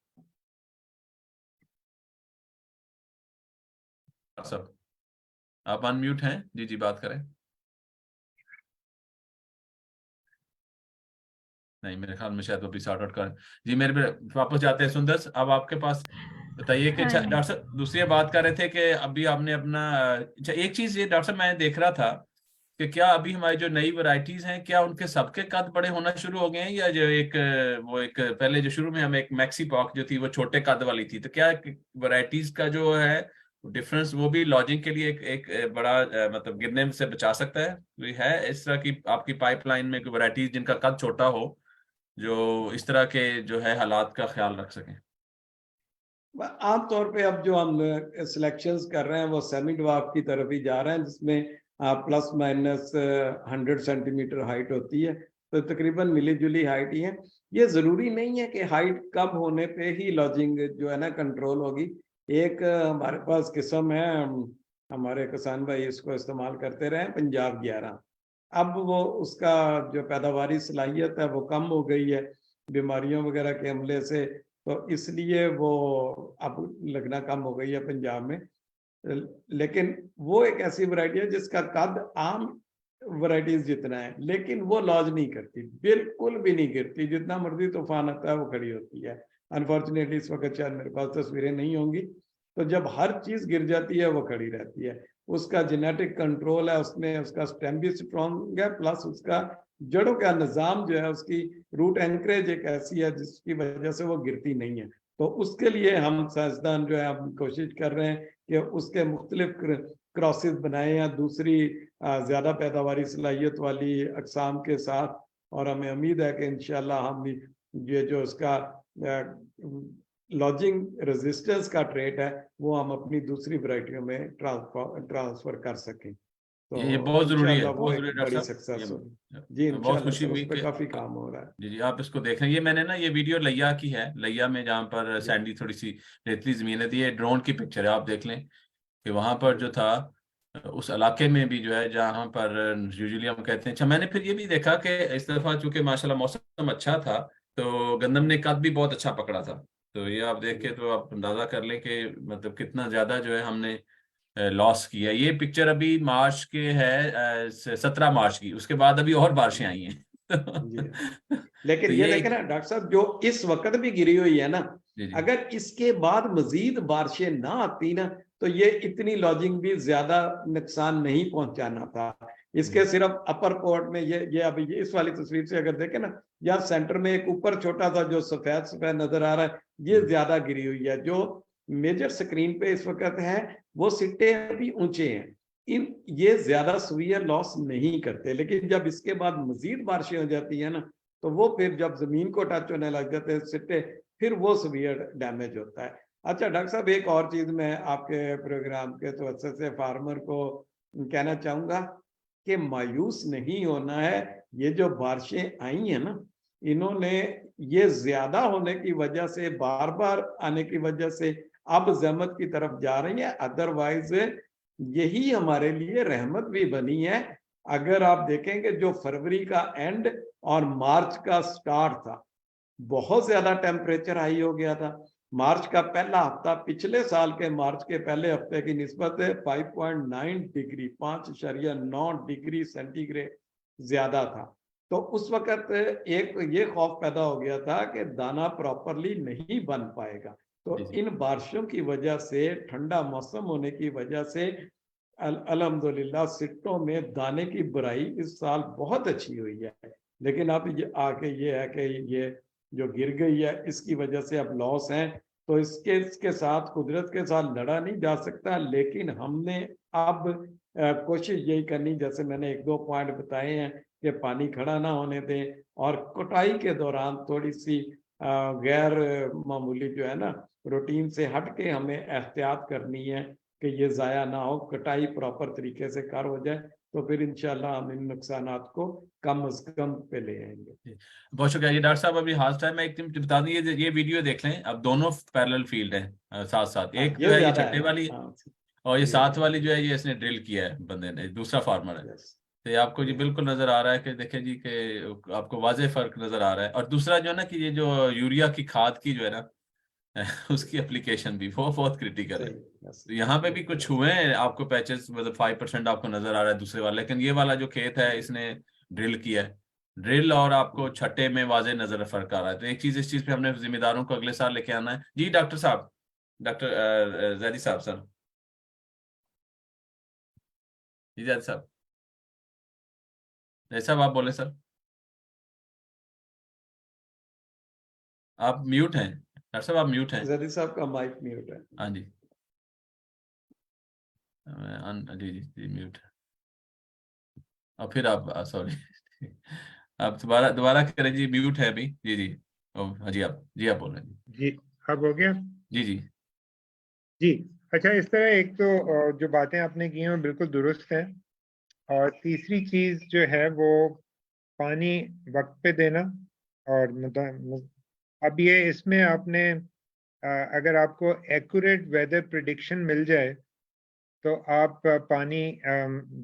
साहब, आप अनम्यूट हैं। जी जी बात करें। नहीं, मेरे ख्याल में शायद अभी सॉर्ट आउट कर। जी मेरे पे वापस जाते हैं सुंदर, अब आपके पास बताइए कि हाँ जी। डॉक्टर साहब दूसरी बात कर रहे थे कि अभी आपने अपना, अच्छा एक चीज ये डॉक्टर साहब मैं देख रहा था कि क्या अभी हमारी जो नई वैरायटीज हैं क्या उनके सबके कद बड़े होना शुरू हो गए हैं, या जो एक वो एक पहले जो शुरू में हमें एक मैक्सी पॉक जो थी वो छोटे कद वाली थी, तो क्या वैरायटीज का जो है डिफरेंस वो भी लॉजिंग के लिए एक बड़ा मतलब गिरने से बचा सकता है? कोई है इस तरह की आपकी पाइपलाइन में कोई वैरायटीज जिनका कद छोटा हो जो इस तरह के जो है हालात का ख्याल रख सकें? आमतौर पे अब जो हम सिलेक्शंस कर रहे हैं वो सेमी ड्वार्फ की तरफ ही जा रहे हैं, जिसमें प्लस माइनस 100 सेंटीमीटर हाइट होती है, तो तकरीबन मिली जुली हाइट ही है। ये जरूरी नहीं है कि हाइट कम होने पे ही लॉजिंग जो है ना कंट्रोल होगी। एक हमारे पास किस्म है, हमारे किसान भाई इसको इस्तेमाल करते रहे, पंजाब 11। अब वो उसका जो पैदावारी सलाहियत है वो कम हो गई है बीमारियों वगैरह के हमले से, तो इसलिए वो अब लगना कम हो गई है पंजाब में। लेकिन वो एक ऐसी वैरायटी है जिसका कद आम वैरायटीज जितना है, लेकिन वो लॉज नहीं करती, बिल्कुल भी नहीं गिरती, जितना मर्जी तूफान आता है वो खड़ी होती है। अनफॉर्चुनेटली इस वक्त शायद मेरे पास तस्वीरें नहीं होंगी, तो जब हर चीज गिर जाती है वो खड़ी रहती है। उसका जेनेटिक कंट्रोल है, उसमें उसका स्टेम भी स्ट्रॉन्ग है, प्लस उसका जड़ों का निजाम जो है, उसकी रूट एंकरेज एक ऐसी है जिसकी वजह से वो गिरती नहीं है। तो उसके लिए हम साइंसदान जो है हम कोशिश कर रहे हैं कि उसके मुख्तलिफ क्रॉसेस बनाए या दूसरी ज्यादा पैदावारी सलाहियत वाली अकसाम के साथ, और हमें उम्मीद है कि इंशाल्लाह हम भी ये जो उसका लॉजिंग रेजिस्टेंस का ट्रेट है वो हम अपनी दूसरी वैरायटियों में ट्रांसफर कर सकें। तो ये बहुत जरूरी है, इंशाल्लाह वो बहुत जरूरी है एक डॉक्टर बड़ी साहब। सक्सेस होगी। जी ये बहुत इंशाल्लाह खुशी सर, उस हुई पर कि काफी काम हो रहा है। जी जी आप इसको देख रहे हैं। ये मैंने ना ये वीडियो लिया की है, लिया में जहाँ पर जी सैंडी थोड़ी सी रेतली जमीन है, तो ये ड्रोन की पिक्चर है, आप देख लें कि वहां पर जी जो था उस इलाके में भी जो है जहाँ पर यूजुअली हम कहते हैं। अच्छा मैंने फिर ये भी देखा कि इस दफा चूंकि माशाल्लाह मौसम अच्छा था तो गंदम ने कद भी बहुत अच्छा पकड़ा था। तो ये आप देख के जी तो आप अंदाजा कर लें कि मतलब कितना ज्यादा जो है हमने लॉस किया। ये पिक्चर अभी मार्च के है, 17 मार्च की, उसके बाद अभी और बारिशें आई हैं। जी तो लेकिन ये ये देखें एक, ना डॉक्टर साहब, जो इस वक्त भी गिरी हुई है ना, जी जी अगर इसके बाद मजीद बारिशें ना आती ना, तो ये इतनी लॉजिंग भी ज्यादा नुकसान नहीं पहुंचाना था। इसके सिर्फ अपर कोर्ट में ये अभी ये इस वाली तस्वीर से अगर देखें ना, या सेंटर में एक ऊपर छोटा सा जो सफेद सफेद नजर आ रहा है, ये ज्यादा गिरी हुई है। जो मेजर स्क्रीन पे इस वक्त है वो सिट्टे अभी ऊंचे हैं, ये ज्यादा सुवियर लॉस नहीं करते। लेकिन जब इसके बाद मजीद बारिशें हो जाती है ना, तो वो फिर जब जमीन को टच होने लग जाते हैं सिट्टे, फिर वो सुवियर डैमेज होता है। अच्छा डॉक्टर साहब, एक और चीज मैं आपके प्रोग्राम के तो से फार्मर को कहना चाहूंगा कि मायूस नहीं होना है। ये जो बारिशें आई हैं ना, इन्होंने ये ज्यादा होने की वजह से, बार बार आने की वजह से अब जहमत की तरफ जा रही है। अदरवाइज यही हमारे लिए रहमत भी बनी है। अगर आप देखेंगे जो फरवरी का एंड और मार्च का स्टार्ट था, बहुत ज्यादा टेम्परेचर हाई हो गया था। मार्च का पहला हफ्ता पिछले साल के मार्च के पहले हफ्ते की निस्बत 5.9 डिग्री 5.9 डिग्री सेंटीग्रेड ज्यादा था। तो उस वक्त एक ये खौफ पैदा हो गया था कि दाना प्रॉपरली नहीं बन पाएगा। तो इन बारिशों की वजह से, ठंडा मौसम होने की वजह से अल्हम्दुलिल्लाह सिट्टों में दाने की बुराई इस साल बहुत अच्छी हुई है। लेकिन अब ये आके ये है कि ये जो गिर गई है इसकी वजह से अब लॉस है। तो इसके साथ कुदरत के साथ लड़ा नहीं जा सकता। लेकिन हमने अब कोशिश यही करनी, जैसे मैंने एक दो पॉइंट बताए हैं, कि पानी खड़ा ना होने दें, और कटाई के दौरान थोड़ी सी गैर मामूली जो है ना, रूटीन से हट के हमें एहतियात करनी है कि ये ज़ाया ना हो, कटाई प्रॉपर तरीके से कर हो जाए, तो फिर इंशाल्लाह हम इन नुकसानात को कम अज कम पे ले आएंगे। बहुत शुक्रिया जी डॉक्टर साहब। अभी हाल टाइम में एक दिन बता दूं, ये वीडियो देख लें, अब दोनों पैरेलल फील्ड है साथ साथ। एक जो है ये छठे वाली, और ये साथ वाली जो है ये इसने ड्रिल किया है बंदे ने, दूसरा फार्मर है। तो ये आपको जी बिल्कुल नजर आ रहा है कि देखें जी कि आपको वाज़ेह फर्क नजर आ रहा है। और दूसरा जो है ना कि ये जो यूरिया की खाद की जो है ना उसकी एप्लीकेशन भी वो बहुत क्रिटिकल है। तो यहाँ पे भी कुछ हुए हैं आपको पैचेस, मतलब 5% आपको नजर आ रहा है दूसरे वाला, लेकिन ये वाला जो खेत है इसने ड्रिल किया है। ड्रिल और आपको छठे में वाजे नजर फर्क आ रहा है। तो एक चीज, इस चीज पे हमने जिम्मेदारों को अगले साल लेके आना है जी। डॉक्टर साहब, डॉक्टर जैदी साहब, सर जी, जैदी साहब, जैदी साहब आप बोले सर, आप म्यूट हैं डॉक्टर साहब, आप म्यूट हैं। जैदी साहब का माइक म्यूट है। हाँ जी, जी जी जी म्यूट है। और फिर आप सॉरी आप दोबारा दोबारा करें जी, म्यूट है अभी। जी जी, हाँ जी, आप बोल रहे हैं जी। अब हो गया जी जी जी। अच्छा, इस तरह एक तो जो बातें आपने की हैं वो बिल्कुल दुरुस्त हैं। और तीसरी चीज जो है वो पानी वक्त पे देना। और अब ये इसमें आपने अगर आपको एक्यूरेट वेदर प्रिडिक्शन मिल जाए तो आप पानी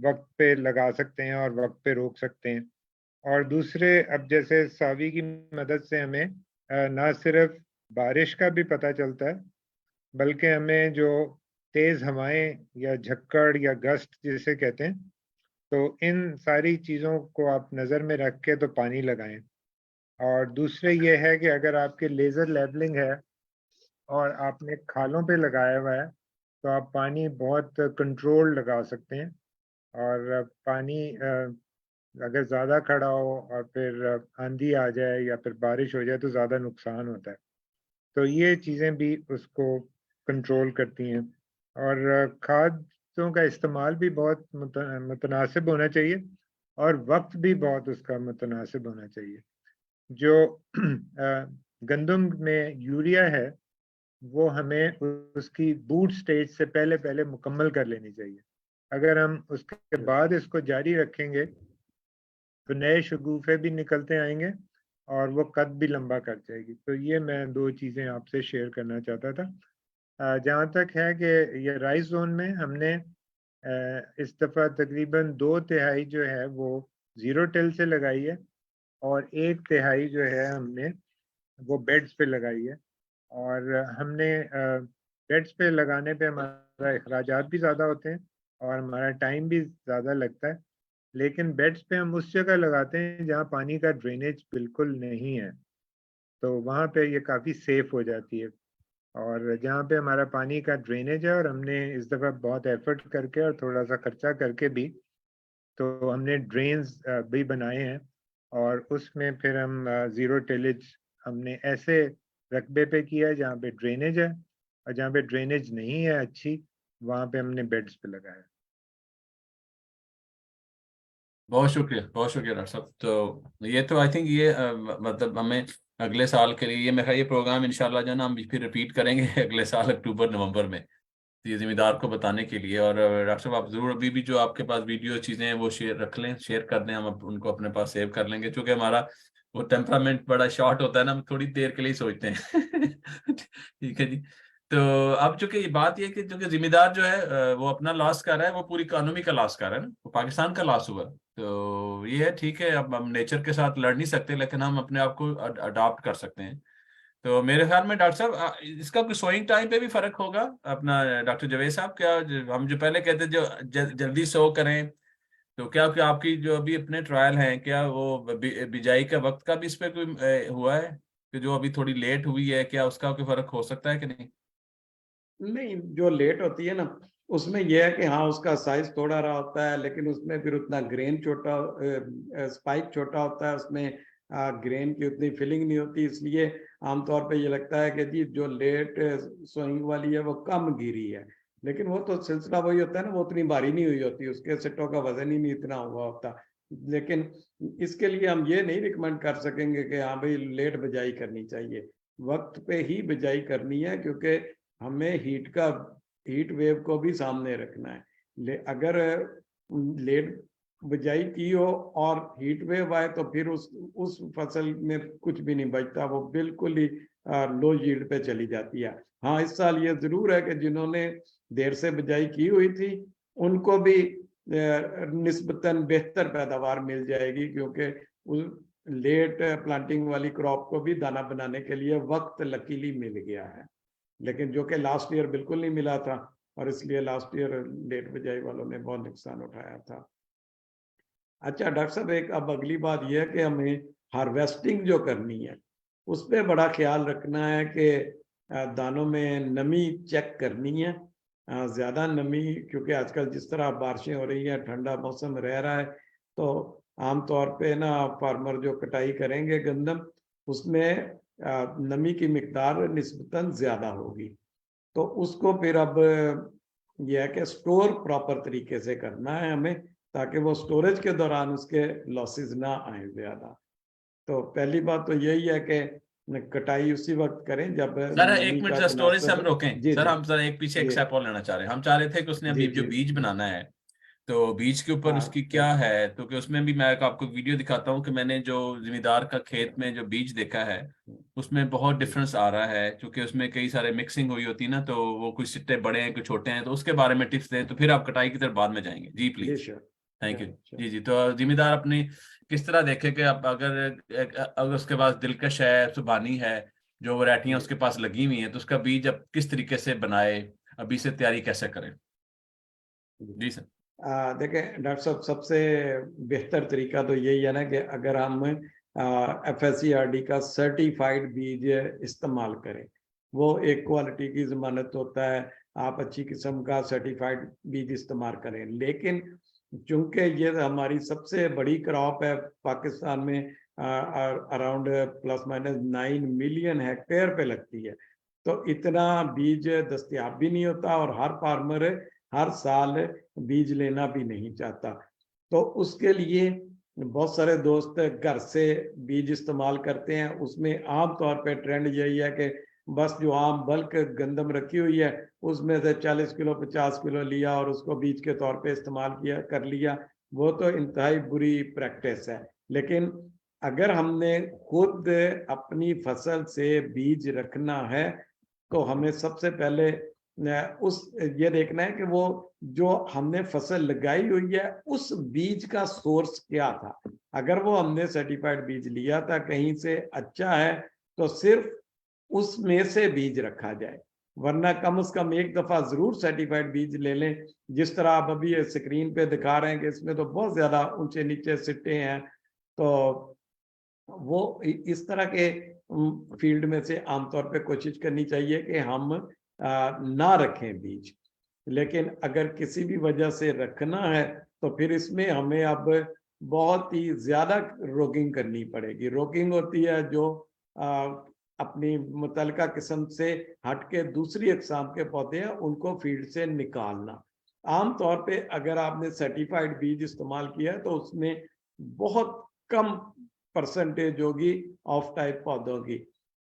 वक्त पे लगा सकते हैं और वक्त पे रोक सकते हैं। और दूसरे, अब जैसे सावी की मदद से हमें ना सिर्फ बारिश का भी पता चलता है, बल्कि हमें जो तेज हवाएं या झक्कड़ या गस्ट जिसे कहते हैं, तो इन सारी चीज़ों को आप नज़र में रख के तो पानी लगाएं। और दूसरे ये है कि अगर आपके लेज़र लेवलिंग है और आपने खालों पे लगाया हुआ है तो आप पानी बहुत कंट्रोल लगा सकते हैं। और पानी अगर ज़्यादा खड़ा हो और फिर आंधी आ जाए या फिर बारिश हो जाए तो ज़्यादा नुकसान होता है। तो ये चीज़ें भी उसको कंट्रोल करती हैं। और खादों का इस्तेमाल भी बहुत मुतनासिब होना चाहिए और वक्त भी बहुत उसका मुतनासिब होना चाहिए। जो गंदम में यूरिया है वो हमें उसकी बूट स्टेज से पहले पहले मुकम्मल कर लेनी चाहिए। अगर हम उसके बाद इसको जारी रखेंगे तो नए शगुफे भी निकलते आएंगे और वो कद भी लंबा कर जाएगी। तो ये मैं दो चीज़ें आपसे शेयर करना चाहता था। जहाँ तक है कि ये राइस जोन में हमने इस दफ़ा तकरीबन 2/3 जो है वो ज़ीरो टिल से लगाई है और 1/3 जो है हमने वो बेड्स पे लगाई है। और हमने बेड्स पे लगाने पे हमारा अखराजात भी ज़्यादा होते हैं और हमारा टाइम भी ज़्यादा लगता है। लेकिन बेड्स पे हम उस जगह लगाते हैं जहाँ पानी का ड्रेनेज बिल्कुल नहीं है, तो वहाँ पे ये काफ़ी सेफ हो जाती है। और जहाँ पे हमारा पानी का ड्रेनेज है, और हमने इस दफ़ा बहुत एफर्ट करके और थोड़ा सा खर्चा करके भी, तो हमने ड्रेन्स भी बनाए हैं, और उसमें फिर हम ज़ीरो टिलेज हमने ऐसे रकबे पे किया है जहाँ पे ड्रेनेज है, और जहाँ पे ड्रेनेज नहीं है अच्छी, वहाँ पे हमने बेड्स पे लगाया है। बहुत शुक्रिया डॉक्टर साहब। तो ये तो आई थिंक ये मतलब हमें अगले साल के लिए ये मेरा ये प्रोग्राम इंशाल्लाह जो है ना हम फिर रिपीट करेंगे अगले साल अक्टूबर नवंबर में, तो ये जिम्मेदार को बताने के लिए। और डॉक्टर साहब आप जरूर अभी भी जो आपके पास वीडियो चीजें हैं वो शेयर रख लें, शेयर कर दें, हम उनको अपने पास सेव कर लेंगे, क्योंकि हमारा वो टेम्परामेंट बड़ा शॉर्ट होता है ना, हम थोड़ी देर के लिए ही सोचते हैं ठीक है जी। तो अब चूंकि ये बात ये है कि जो कि जिम्मेदार जो है वो अपना लॉस कर रहा है, वो पूरी इकोनॉमी का लॉस कर रहा है ना, वो पाकिस्तान का लॉस हुआ। तो ये है ठीक है, अब हम नेचर के साथ लड़ नहीं सकते, लेकिन हम अपने आप को अडॉप्ट कर सकते हैं। तो मेरे ख्याल में डॉक्टर साहब इसका कोई सोइंग टाइम पे भी फर्क होगा अपना, डॉक्टर जावेद साहब, क्या हम जो पहले कहते जो जल्दी सो करें, तो क्या आपकी जो अभी अपने ट्रायल हैं, क्या वो बिजाई का वक्त का भी इस पे कोई हुआ है कि जो अभी थोड़ी लेट हुई है, क्या उसका कोई फर्क हो सकता है कि नहीं? नहीं, जो लेट होती है ना, उसमें यह है कि हाँ उसका साइज थोड़ा रहा होता है, लेकिन उसमें फिर उतना ग्रेन छोटा, स्पाइक छोटा होता है उसमें, ग्रेन की उतनी फिलिंग नहीं होती, इसलिए आमतौर पे ये लगता है कि जी जो लेट सोइंग वाली है वो कम गिरी है, लेकिन वो तो सिलसिला वही होता है ना, वो उतनी भारी नहीं हुई होती, उसके सिट्टों का वजन ही नहीं इतना हुआ होता। लेकिन इसके लिए हम ये नहीं रिकमेंड कर सकेंगे कि हाँ भाई लेट बिजाई करनी चाहिए, वक्त पे ही बिजाई करनी है, क्योंकि हमें हीट वेव को भी सामने रखना है। अगर लेट बिजाई की हो और हीट वेव आए, तो फिर उस फसल में कुछ भी नहीं बचता, वो बिल्कुल ही लो यील्ड पे चली जाती है। हाँ, इस साल ये जरूर है कि जिन्होंने देर से बिजाई की हुई थी उनको भी निस्बतन बेहतर पैदावार मिल जाएगी, क्योंकि उस लेट प्लांटिंग वाली क्रॉप को भी दाना बनाने के लिए वक्त लकीली मिल गया है, लेकिन जो कि लास्ट ईयर बिल्कुल नहीं मिला था, और इसलिए लास्ट ईयर लेट बिजाई वालों ने बहुत नुकसान उठाया था। अच्छा डॉक्टर साहब, एक अब अगली बात यह है कि हमें हार्वेस्टिंग जो करनी है उस पर बड़ा ख्याल रखना है कि दानों में नमी चेक करनी है, ज़्यादा नमी, क्योंकि आजकल जिस तरह बारिशें हो रही हैं, ठंडा मौसम रह रहा है, तो आमतौर पे ना फार्मर जो कटाई करेंगे गंदम, उसमें नमी की मिकदार निस्बतन ज़्यादा होगी, तो उसको फिर अब यह है कि स्टोर प्रॉपर तरीके से करना है हमें, ताकि वो स्टोरेज के दौरान उसके लॉसेस ना आए ज़्यादा। तो पहली बात तो यही है कि कटाई उसी वक्त करें जब सर नमी एक मिनट का सर, स्टोरेज से हम तनासब। रोकें जी सर, जी हम सर एक पीछे एक जी स्टेप और लेना चाह रहे हैं। हम चाह रहे थे कि उसने अभी जी जो जी। बीज बनाना है, तो बीज के ऊपर हाँ उसकी क्या है, तो कि उसमें भी मैं आपको वीडियो दिखाता हूँ कि मैंने जो जिमीदार का खेत में जो बीज देखा है उसमें बहुत जी डिफरेंस आ रहा है, क्योंकि उसमें कई सारे मिक्सिंग हुई होती है ना, तो वो कुछ सिट्टे बड़े हैं कुछ छोटे हैं, तो उसके बारे में टिप्स दें, तो फिर आप कटाई की तरफ बाद में जाएंगे जी जी, please. Sure. Thank you. Sure. जी जी, तो जिम्मेदार अपनी किस तरह देखे कि अब अगर अगर उसके पास दिलकश है, सुभानी है, जो वैरायटियां जी उसके पास लगी हुई हैं, तो उसका बीज अब किस तरीके से बनाए, अभी से तैयारी कैसे करें? जी। जी सर। देखें डॉक्टर साहब, सबसे बेहतर तरीका तो यही है ना कि अगर हम FSCRD का सर्टिफाइड बीज इस्तेमाल करें, वो एक क्वालिटी की जमानत होता है, आप अच्छी किस्म का सर्टिफाइड बीज इस्तेमाल करें, लेकिन चूंकि ये हमारी सबसे बड़ी क्रॉप है पाकिस्तान में, अराउंड ±9 मिलियन हेक्टेयर पे लगती है, तो इतना बीज दस्तयाब भी नहीं होता, और हर फार्मर हर साल बीज लेना भी नहीं चाहता। तो उसके लिए बहुत सारे दोस्त घर से बीज इस्तेमाल करते हैं, उसमें आम तौर पे ट्रेंड यही है कि बस जो आम बल्क गंदम रखी हुई है उसमें से 40 किलो 50 किलो लिया और उसको बीज के तौर पे इस्तेमाल किया कर लिया, वो तो इंतहाई बुरी प्रैक्टिस है। लेकिन अगर हमने खुद अपनी फसल से बीज रखना है, तो हमें सबसे पहले उस ये देखना है कि वो जो हमने फसल लगाई हुई है उस बीज का सोर्स क्या था। अगर वो हमने सर्टिफाइड बीज लिया था कहीं से, अच्छा है, तो सिर्फ उसमें से बीज रखा जाए, वरना कम से कम एक दफा जरूर सर्टिफाइड बीज ले लें। जिस तरह आप अभी स्क्रीन पे दिखा रहे हैं कि इसमें तो बहुत ज्यादा ऊंचे नीचे सिट्टे हैं, तो वो इस तरह के फील्ड में से आमतौर पे कोशिश करनी चाहिए कि हम ना रखें बीज। लेकिन अगर किसी भी वजह से रखना है तो फिर इसमें हमें अब बहुत ही ज्यादा रोगिंग करनी पड़ेगी। रोगिंग होती है जो अपनी मुतलका किस्म से हटके दूसरी अक़साम के पौधे हैं उनको फील्ड से निकालना। आमतौर पे अगर आपने सर्टिफाइड बीज इस्तेमाल किया है तो उसमें बहुत कम परसेंटेज होगी ऑफ टाइप पौधों की,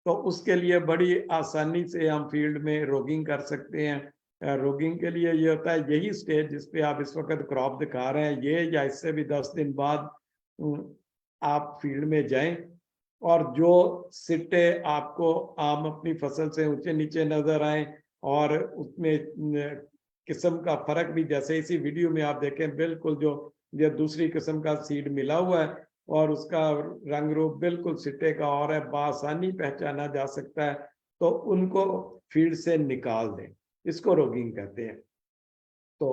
तो उसके लिए बड़ी आसानी से हम फील्ड में रोगिंग कर सकते हैं। रोगिंग के लिए ये होता है यही स्टेज जिस पे आप इस वक्त क्रॉप दिखा रहे हैं, ये या इससे भी 10 दिन बाद आप फील्ड में जाएं और जो सिट्टे आपको आम अपनी फसल से ऊंचे नीचे नजर आए और उसमें किस्म का फर्क भी, जैसे इसी वीडियो में आप देखें बिल्कुल जो ये दूसरी किस्म का सीड मिला हुआ है और उसका रंग रूप बिल्कुल सिट्टे का और है, बासानी पहचाना जा सकता है, तो उनको फील्ड से निकाल दें। इसको रोगिंग कहते हैं। तो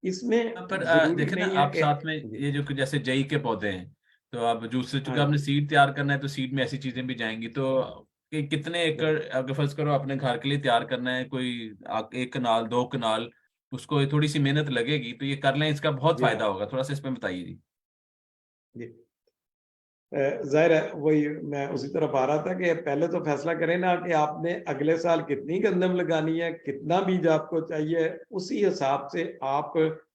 इसमें पर जरूरी देखे ना नहीं है आप कि साथ में ये जो जैसे जई के पौधे हैं, तो अब दूसरे चूंकि हाँ आपने जी, सीड तैयार करना है तो सीड में ऐसी चीजें भी जाएंगी, तो कितने एकड़ अगर फर्ज करो अपने घर के लिए तैयार करना है, कोई 1 कनाल 2 कनाल, उसको थोड़ी सी मेहनत लगेगी, तो ये कर लें, इसका बहुत जी फायदा हाँ होगा। थोड़ा सा इसमें बताइए जी। जी। जाहिर है वही मैं उसी तरफ आ रहा था कि पहले तो फैसला करें ना कि आपने अगले साल कितनी गंदम लगानी है, कितना बीज आपको चाहिए, उसी हिसाब से आप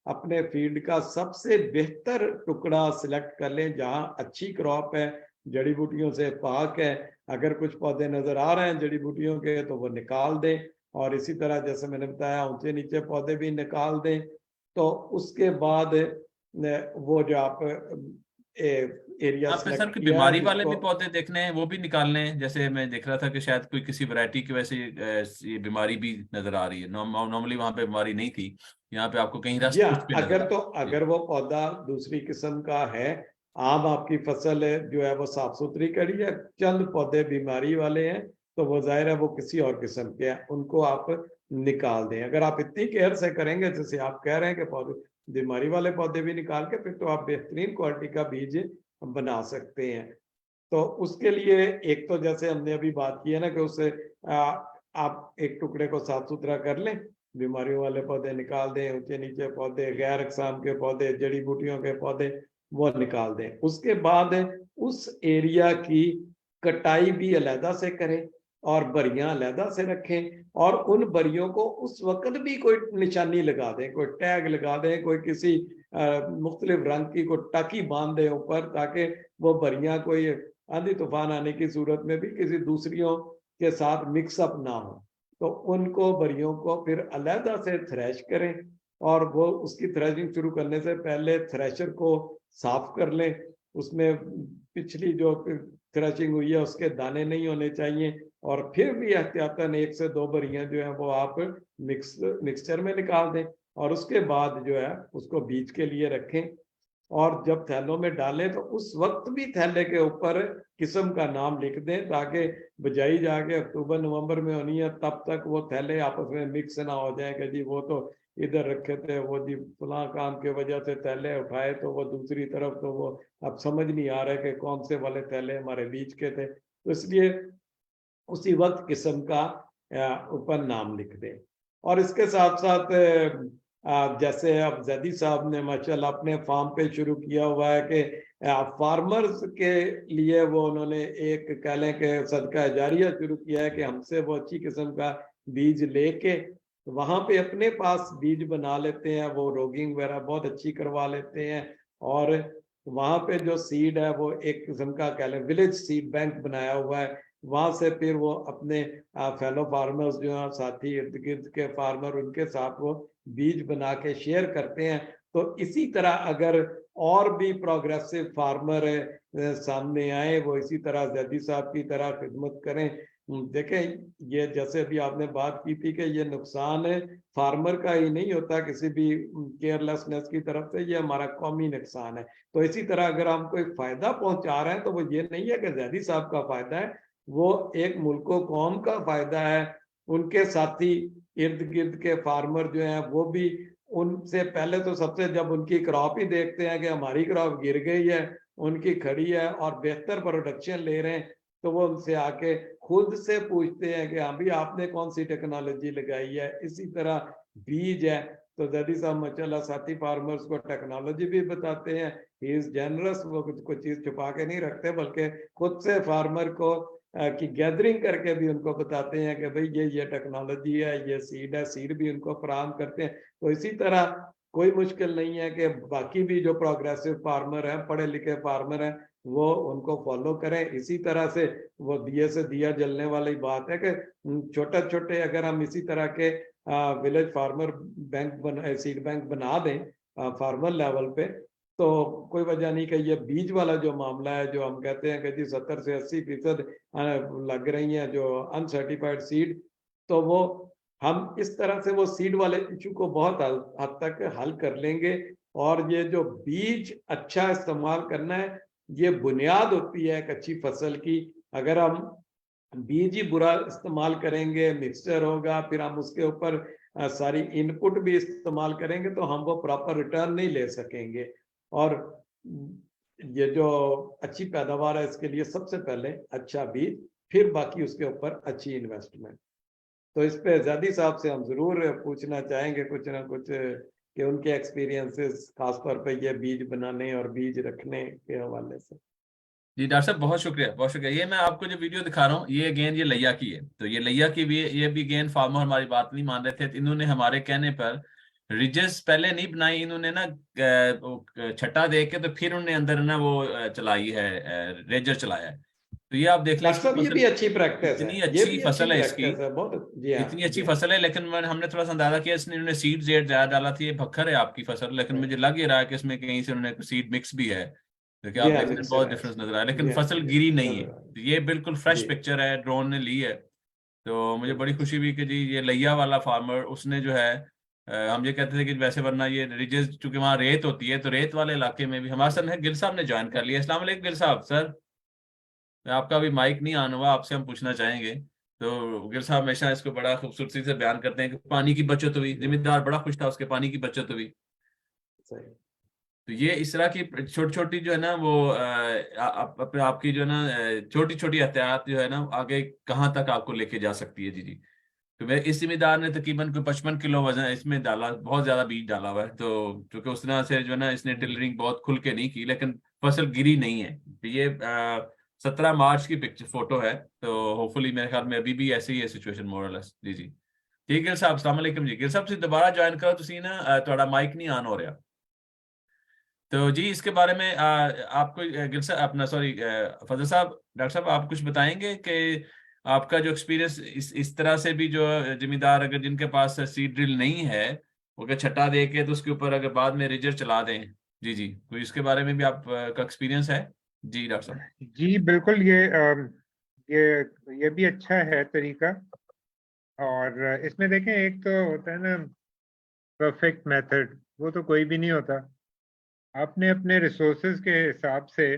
अपने फील्ड का सबसे बेहतर टुकड़ा सिलेक्ट कर लें जहां अच्छी क्रॉप है, जड़ी बूटियों से पाक है। अगर कुछ पौधे नजर आ रहे हैं जड़ी बूटियों के तो वो निकाल दें, और इसी तरह जैसे मैंने बताया ऊंचे नीचे पौधे भी निकाल दें। तो उसके बाद वो जो आप एरिया आपने सर सिलेक्ट कोई किया है बीमारी वाले जिसको, भी पौधे देखने हैं, वो भी निकालने हैं? जैसे मैं देख रहा था कि शायद कोई किसी वैरायटी की वजह से ये बीमारी भी नजर आ रही है। नॉर्मली वहां पे बीमारी नहीं थी, यहाँ पे आपको कहीं रस्ट या कुछ पे नजर अगर आ तो रही है। अगर वो पौधा दूसरी किस्म का है, आम आपकी फसल है जो है वो साफ सुथरी कड़ी है, चंद पौधे बीमारी वाले हैं, तो वो जाहिर है वो किसी और किस्म के हैं, उनको आप निकाल दें। अगर आप इतनी केयर से करेंगे जैसे आप कह रहे हैं कि पौधे बीमारी वाले पौधे भी निकाल के, फिर तो आप बेहतरीन क्वालिटी का बीज बना सकते हैं। तो उसके लिए एक तो जैसे हमने अभी बात की है ना कि उसे आप एक टुकड़े को साफ सुथरा कर लें, बीमारियों वाले पौधे निकाल दें, ऊंचे नीचे पौधे, गैर अक़साम के पौधे, जड़ी बूटियों के पौधे वो निकाल दें। उसके बाद उस एरिया की कटाई भी अलहदा से करें और बरियां अलहदा से रखें, और उन बरियों को उस वक्त भी कोई निशानी लगा दें, कोई टैग लगा दें, कोई किसी मुख्तलिफ रंग की कोई टाकी बांध दें ऊपर, ताकि वो बरियां कोई आंधी तूफान आने की सूरत में भी किसी दूसरियों के साथ मिक्सअप ना हो। तो उनको बरियों को फिर अलहदा से थ्रेश करें, और वो उसकी थ्रेशिंग शुरू करने से पहले थ्रेशर को साफ कर लें। उसमें पिछली जो थ्रेशिंग हुई है उसके दाने नहीं होने चाहिए, और फिर भी एहतियातन 1 से 2 बरियां जो है वो आप मिक्सचर में निकाल दें, और उसके बाद जो है उसको बीज के लिए रखें। और जब थैलों में डालें तो उस वक्त भी थैले के ऊपर किस्म का नाम लिख दें, ताकि बिजाई जाके अक्टूबर नवंबर में होनी है, तब तक वो थैले आपस में मिक्स ना हो जाए कि जी वो तो इधर रखे थे, वो जी फलां काम की वजह से थैले उठाए तो वो दूसरी तरफ, तो वो अब समझ नहीं आ रहा है कि कौन से वाले थैले हमारे बीच के थे। तो इसलिए उसी वक्त किस्म का ऊपर नाम लिख दें। और इसके साथ साथ जैसे अब जैदी साहब ने माशाल्लाह अपने फार्म पे शुरू किया हुआ है कि फार्मर्स के लिए वो उन्होंने एक कह लें कि सदका जारिया शुरू किया है कि हमसे वो अच्छी किस्म का बीज लेके वहां पे अपने पास बीज बना लेते हैं, वो रोगिंग वगैरह बहुत अच्छी करवा लेते हैं, और वहां पे जो सीड है वो एक किस्म का कह लें विलेज सीड बैंक बनाया हुआ है। वहां से फिर वो अपने फेलो फार्मर्स जो हैं, साथी इर्द गिर्द के फार्मर, उनके साथ वो बीज बना के शेयर करते हैं। तो इसी तरह अगर और भी प्रोग्रेसिव फार्मर सामने आए, वो इसी तरह जैदी साहब की तरह खिदमत करें। देखें ये जैसे अभी आपने बात की थी कि ये नुकसान फार्मर का ही नहीं होता किसी भी केयरलेसनेस की तरफ से, ये हमारा कौमी नुकसान है। तो इसी तरह अगर हम कोई फायदा पहुंचा रहे हैं तो वो ये नहीं है कि जैदी साहब का फायदा है, वो एक मुल्क कौम का फायदा है। उनके साथी इर्द गिर्द के फार्मर जो हैं वो भी उनसे पहले तो सबसे जब उनकी क्रॉप ही देखते हैं कि हमारी क्रॉप गिर गई है, उनकी खड़ी है और बेहतर प्रोडक्शन ले रहे हैं, तो वो उनसे आके खुद से पूछते हैं कि हाँ भी आपने कौन सी टेक्नोलॉजी लगाई है। इसी तरह बीज है, तो जदी साहब माशाल्लाह साथी फार्मर्स को टेक्नोलॉजी भी बताते हैं। ही इज जनरस, वो कुछ चीज छुपा के नहीं रखते, बल्कि खुद से फार्मर को की गैदरिंग करके भी उनको बताते हैं कि भाई ये टेक्नोलॉजी है, ये सीड है, सीड भी उनको फराहम करते हैं। तो इसी तरह कोई मुश्किल नहीं है कि बाकी भी जो प्रोग्रेसिव फार्मर हैं, पढ़े लिखे फार्मर हैं, वो उनको फॉलो करें। इसी तरह से वो दिए से दिया जलने वाली बात है कि छोटे छोटे अगर हम इसी तरह के village farmer bank seed bank बना दें फार्मर लेवल पे, तो कोई वजह नहीं कि ये बीज वाला जो मामला है, जो हम कहते हैं कि जी 70 से 80% लग रही हैं जो अनसर्टिफाइड सीड, तो वो हम इस तरह से वो सीड वाले इशू को बहुत हद तक हल कर लेंगे। और ये जो बीज अच्छा इस्तेमाल करना है, ये बुनियाद होती है एक अच्छी फसल की। अगर हम बीज ही बुरा इस्तेमाल करेंगे, मिक्सचर होगा, फिर हम उसके ऊपर सारी इनपुट भी इस्तेमाल करेंगे, तो हम वो प्रॉपर रिटर्न नहीं ले सकेंगे। और ये जो अच्छी पैदावार है, इसके लिए सबसे पहले अच्छा बीज, फिर बाकी उसके ऊपर अच्छी इन्वेस्टमेंट। तो इस पे ज़ादी साहब से हम जरूर पूछना चाहेंगे कुछ ना कुछ कि उनके एक्सपीरियंसेस खासतौर पे ये बीज बनाने और बीज रखने के हवाले से। जी डॉक्टर साहब, बहुत शुक्रिया, बहुत शुक्रिया। ये मैं आपको जो वीडियो दिखा रहा हूँ, ये गेंद ये लैया की है। तो ये लैया की भी, ये भी गेंद फार्मर हमारी बात नहीं मान रहे थे, तो इन्होंने हमारे कहने पर रिजेस पहले नहीं बनाई, इन्होंने ना छट्टा दे के तो फिर उन्होंने अंदर ना वो चलाई है, रेजर चलाया है। तो ये आप देख लें, डॉक्टर साहब ये भी अच्छी प्रैक्टिस है, इतनी ये अच्छी भी अच्छी फसल है इसकी, प्रैक्टिस है, बहुत जी हाँ, इतनी अच्छी जी हाँ। फसल है। लेकिन हमने थोड़ा सा अंदाजा किया, इसने इन्होंने सीड रेट ज्यादा डाला था, ये भक्खर है आपकी फसल, लेकिन मुझे लग ही रहा है कि इसमें कहीं से उन्होंने सीड मिक्स भी है, क्योंकि जी आप हाँ, देख रहे हैं मिक्सर बहुत है डिफरेंस इसमें। नजर आ रहा है, लेकिन जी हाँ, फसल जी गिरी हाँ, नहीं है। नजर आ रहा तो ये बिल्कुल फ्रेश जी। पिक्चर है, ड्रोन ने ली है। तो मुझे बड़ी बिल्कुल खुशी हुई कि जी ये लैया वाला फार्मर, उसने जो है हम ये कहते थे कि वैसे वरना ये रिजेस, चूंकि वहाँ रेत होती है, तो रेत वाले इलाके में भी हमारे साथ है गिल साहब ने ज्वाइन कर लिया। अस्सलाम वालेकुम गिल साहब। सर आपका अभी माइक नहीं ऑन हुआ, आपसे हम पूछना चाहेंगे। तो गिल साहब हमेशा इसको बड़ा खूबसूरती से बयान करते हैं कि पानी की बचत हुई, जिम्मेदार बड़ा खुश था, उसके पानी की बचत हुई। सही। तो ये इस तरह की छोटी छोटी जो है ना वो आपकी जो है ना छोटी छोटी एहतियात जो है ना, आगे कहाँ तक आपको लेके जा सकती है। जी जी। तो मैं इस जिम्मेदार ने तकरीबन कोई 55 किलो वजन इसमें डाला, बहुत ज्यादा बीज डाला हुआ है। तो क्योंकि उस तरह से जो है ना, इसने टिलरिंग बहुत खुल के नहीं की, लेकिन फसल गिरी नहीं है। तो ये 17 मार्च की पिक्चर फोटो है। तो होपफुली मेरे ख्याल में अभी भी ऐसे ही है सिचुएशन मोरलेस। जी जी। ठीक है साहब, अस्सलाम वालेकुम जी। गिल साहब से दोबारा ज्वाइन करो, तुसी ना थोड़ा माइक नहीं ऑन हो रहा। तो जी इसके बारे में आपको गिल साहब अपना सॉरी फजल साहब, डॉक्टर साहब आप कुछ बताएंगे कि आपका जो एक्सपीरियंस इस तरह से भी, जो जिम्मेदार अगर जिनके पास सीड ड्रिल नहीं है, वो अगर छट्टा दे के तो उसके ऊपर अगर बाद में रिजर चला दें। जी जी, कोई इसके बारे में भी आप का एक्सपीरियंस है? जी डॉक्टर साहब। जी बिल्कुल, ये ये भी अच्छा है तरीका। और इसमें देखें, एक तो होता है ना परफेक्ट मेथड, वो तो कोई भी नहीं होता। आपने अपने रिसोर्सेज के हिसाब से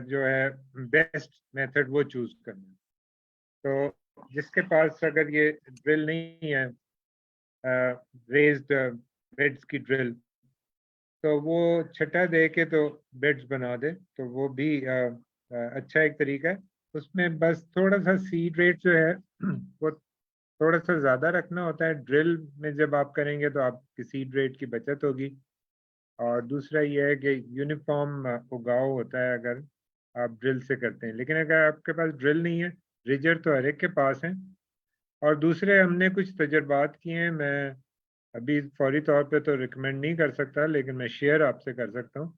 जो है बेस्ट मेथड वो चूज करना। तो जिसके पास अगर ये ड्रिल नहीं है, रेज्ड बेड्स की ड्रिल, तो वो छटा दे के तो बेड्स बना दे, तो वो भी अच्छा एक तरीका है। उसमें बस थोड़ा सा सीड रेट जो है वो थोड़ा सा ज़्यादा रखना होता है। ड्रिल में जब आप करेंगे तो आपकी सीड रेट की बचत होगी। और दूसरा ये है कि यूनिफॉर्म उगाव होता है अगर आप ड्रिल से करते हैं। लेकिन अगर आपके पास ड्रिल नहीं है, रिजर तो हर एक के पास है। और दूसरे हमने कुछ तजर्बात किए हैं, मैं अभी फौरी तौर पे तो रिकमेंड नहीं कर सकता, लेकिन मैं शेयर आपसे कर सकता हूँ।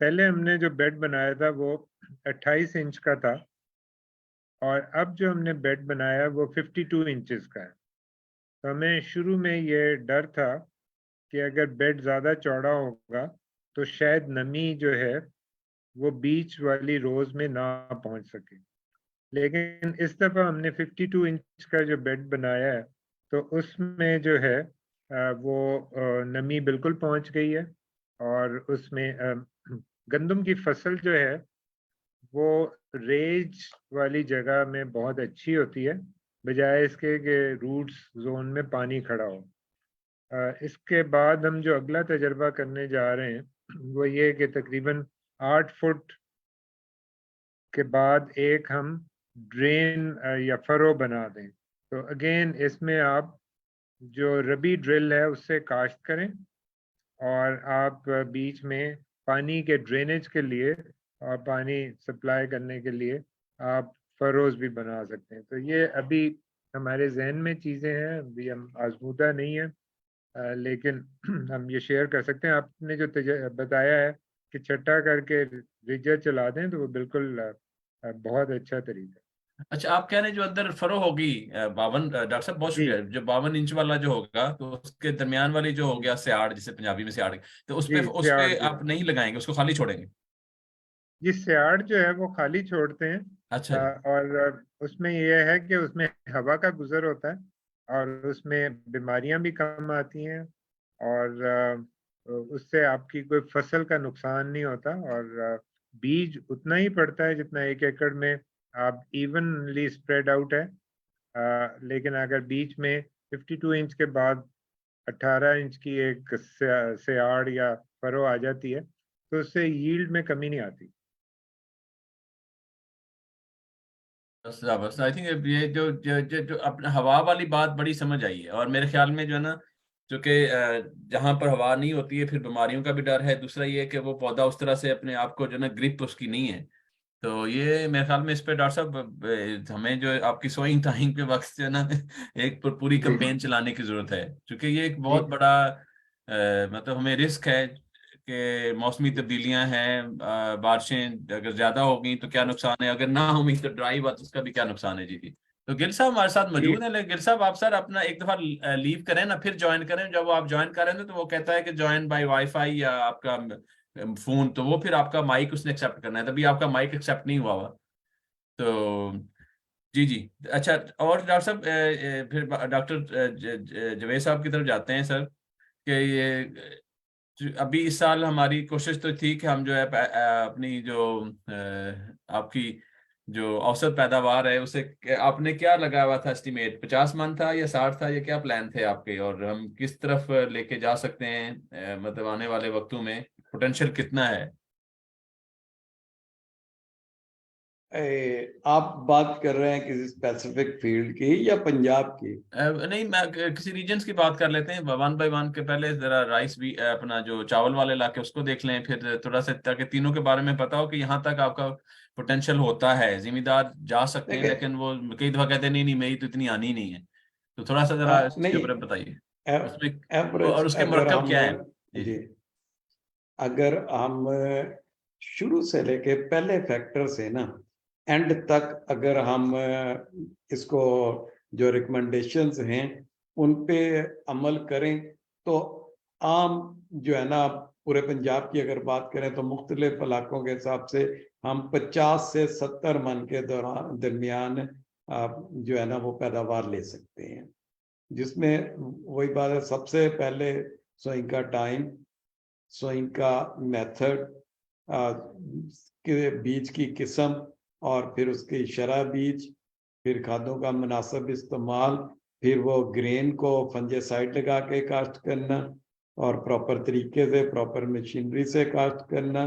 पहले हमने जो बेड बनाया था वो 28 इंच का था, और अब जो हमने बेड बनाया वो 52 इंचेस का है। तो हमें शुरू में ये डर था कि अगर बेड ज़्यादा चौड़ा होगा तो शायद नमी जो है वो बीच वाली रोज में ना पहुंच सके। लेकिन इस दफ़ा हमने 52 इंच का जो बेड बनाया है, तो उसमें जो है वो नमी बिल्कुल पहुंच गई है। और उसमें गंदम की फसल जो है वो रेज वाली जगह में बहुत अच्छी होती है, बजाय इसके कि रूट्स जोन में पानी खड़ा हो। इसके बाद हम जो अगला तजर्बा करने जा रहे हैं वो ये कि तकरीबन 8 फुट उसके बाद एक हम ड्रेन या फरो बना दें। तो अगेन इसमें आप जो रबी ड्रिल है उससे काश्त करें, और आप बीच में पानी के ड्रेनेज के लिए और पानी सप्लाई करने के लिए आप फरोज भी बना सकते हैं। तो ये अभी हमारे जहन में चीज़ें हैं, अभी हम आजमूदा नहीं है, लेकिन हम ये शेयर कर सकते हैं। आपने जो बताया है कि छट्टा करके रिजर चला दें, तो वो बिल्कुल बहुत अच्छा तरीका है। अच्छा, आप कह रहे हैं जो अंदर फरो होगी 52, डॉक्टर साहब बहुत जी शुक्रिया, जो 52 इंच वाला जो होगा, तो उसके दरमियान वाली जो हो गया सियाड़, जिसे पंजाबी में सियाड़, तो उस सियाड़ पे जो आप है, नहीं लगाएंगे, उसको खाली छोड़ेंगे? ये सियाड़ जो है वो खाली छोड़ते हैं। अच्छा जी। और उसमें यह है कि उसमें हवा का गुजर होता है, और उसमें बीमारियां भी कम आती हैं, और उससे आपकी कोई फसल का नुकसान नहीं होता, और बीज उतना ही पड़ता है जितना 1 एकड़ में आप इवनली स्प्रेड आउट है। लेकिन अगर बीच में 52 इंच के बाद 18 इंच की एक सियाड़ या फरो आ जाती है, तो उससे यील्ड में कमी नहीं आती। बस आई थिंक ये जो अपने हवा वाली बात बड़ी समझ आई है, और मेरे ख्याल में जो है ना, चूंकि जहां पर हवा नहीं होती है फिर बीमारियों का भी डर है, दूसरा ये कि वो पौधा उस तरह से अपने आप को जो है ना ग्रिप उसकी नहीं है। तो ये मेरे ख्याल में इस पे डॉक्टर साहब हमें जो है आपकी सोइंग टाइम के वक्त जो है ना एक पूरी जी कैंपेन चलाने की जरूरत है, क्योंकि ये एक जी बहुत बड़ा मतलब हमें रिस्क है कि मौसमी तब्दीलियां हैं, बारिशें अगर ज्यादा हो गई तो क्या नुकसान है, अगर ना होगी तो ड्राई हुआ तो उसका भी क्या नुकसान है। जी जी। तो गिल साहब हमारे साथ जी मौजूद है, लेकिन गिल साहब आप सर अपना एक दफा लीव करें ना, फिर ज्वाइन करें। जब आप ज्वाइन करेंगे तो वो कहता है कि ज्वाइन बाय वाईफाई या आपका फोन, तो वो फिर आपका माइक उसने एक्सेप्ट करना है, तभी आपका माइक एक्सेप्ट नहीं हुआ हुआ। तो जी जी। अच्छा, और डॉक्टर साहब फिर डॉक्टर जवेद साहब की तरफ जाते हैं सर, कि ये अभी इस साल हमारी कोशिश तो थी कि हम जो है अपनी जो आपकी जो औसत पैदावार है उसे आपने क्या लगाया हुआ था एस्टिमेट, 50 मन था या 60 था, या क्या प्लान थे आपके, और हम किस तरफ लेके जा सकते हैं मतलब आने वाले वक्तों में पोटेंशियल कितना है? आप बात कर रहे हैं किसी स्पेसिफिक फील्ड की या पंजाब की? नहीं, मैं किसी रीजन्स की बात कर लेते हैं वन बाय वन के। पहले जरा राइस भी अपना जो चावल वाले इलाके उसको देख लें, फिर थोड़ा सा, ताकि तीनों के बारे में पता हो कि यहाँ तक आपका पोटेंशियल होता है, जिम्मेदार जा सकते हैं, देखिए, लेकिन वो कई दफा कहते हैं नहीं नहीं मेरी तो इतनी आनी नहीं है। तो थोड़ा सा जरा इसके नहीं, बारे में बताइए उसमें, और एवरेज उसके अगर मरकब हम, क्या है। जी जी, जी। अगर हम शुरू से लेके पहले फैक्टर से ना एंड तक अगर हम इसको जो रिकमेंडेशंस हैं उन पे अमल करें, तो आम जो है ना, पूरे पंजाब की अगर बात करें तो मुख्तलिफ इलाकों के हिसाब से हम 50 से 70 मन के दौरान दरमियान जो है ना वो पैदावार ले सकते हैं, जिसमें वही बात है, सबसे पहले सोइंग का टाइम, सोइंग का मेथड, के बीज की किस्म, और फिर उसकी शरह बीज, फिर खादों का मुनासिब इस्तेमाल, फिर वो ग्रेन को फंजासाइड लगा के काश्त करना, और प्रॉपर तरीके से प्रॉपर मशीनरी से काश्त करना,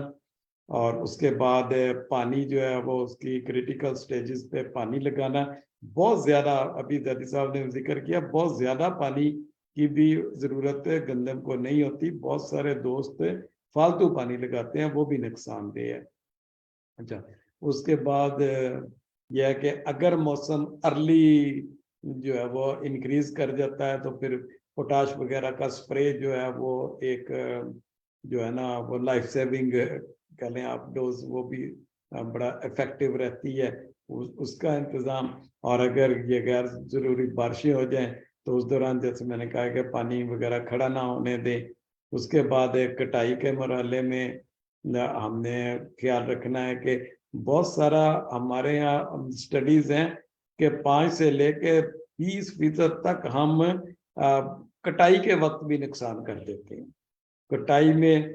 और उसके बाद पानी जो है वो उसकी क्रिटिकल स्टेजेस पे पानी लगाना। बहुत ज़्यादा, अभी दादी साहब ने जिक्र किया, बहुत ज़्यादा पानी की भी ज़रूरत गंदम को नहीं होती। बहुत सारे दोस्त फालतू पानी लगाते हैं, वो भी नुकसानदेह है। अच्छा, उसके बाद यह है कि अगर मौसम अर्ली जो है वो इंक्रीज कर जाता है तो फिर पोटाश वगैरह का स्प्रे जो है वो एक जो है ना वो लाइफ सेविंग कह लें आप डोज, वो भी बड़ा इफेक्टिव रहती है। उसका इंतज़ाम, और अगर ये गैर ज़रूरी बारिशें हो जाएं तो उस दौरान जैसे मैंने कहा कि पानी वगैरह खड़ा ना होने दें। उसके बाद कटाई के मरहले में हमने ख्याल रखना है कि बहुत सारा हमारे यहाँ स्टडीज हैं कि 5 से लेके 20% तक हम कटाई के वक्त भी नुकसान कर देते हैं। कटाई में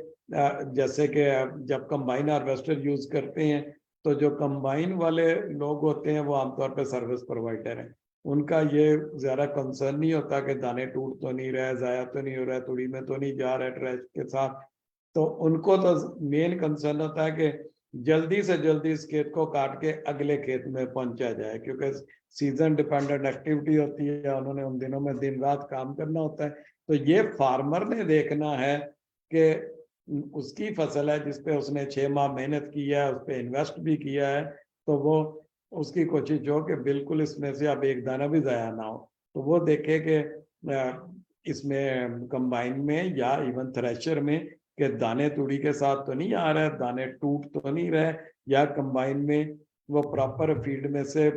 जैसे कि जब कंबाइन हार्वेस्टर यूज करते हैं तो जो कंबाइन वाले लोग होते हैं वो आमतौर पर सर्विस प्रोवाइडर हैं, उनका ये ज़्यादा कंसर्न नहीं होता कि दाने टूट तो नहीं रहे, ज़ाया तो नहीं हो रहा है, तुड़ी में तो नहीं जा रहा है ट्रैश के साथ। तो उनको तो मेन कंसर्न होता है कि जल्दी से जल्दी इस खेत को काट के अगले खेत में पहुंचा जाए, क्योंकि सीजन डिपेंडेंट एक्टिविटी होती है, उन्होंने उन दिनों में दिन रात काम करना होता है। तो ये फार्मर ने देखना है कि उसकी फसल है जिसपे उसने 6 माह मेहनत की है, उस पर इन्वेस्ट भी किया है, तो वो उसकी कोशिश हो कि बिल्कुल इसमें से अब एक दाना भी ज़ाया ना हो। तो वो देखे कि इसमें कंबाइन में या इवन थ्रेशर में कि दाने तूड़ी के साथ तो नहीं आ रहे, दाने टूट तो नहीं रहे, या कंबाइन में वो प्रॉपर फील्ड में से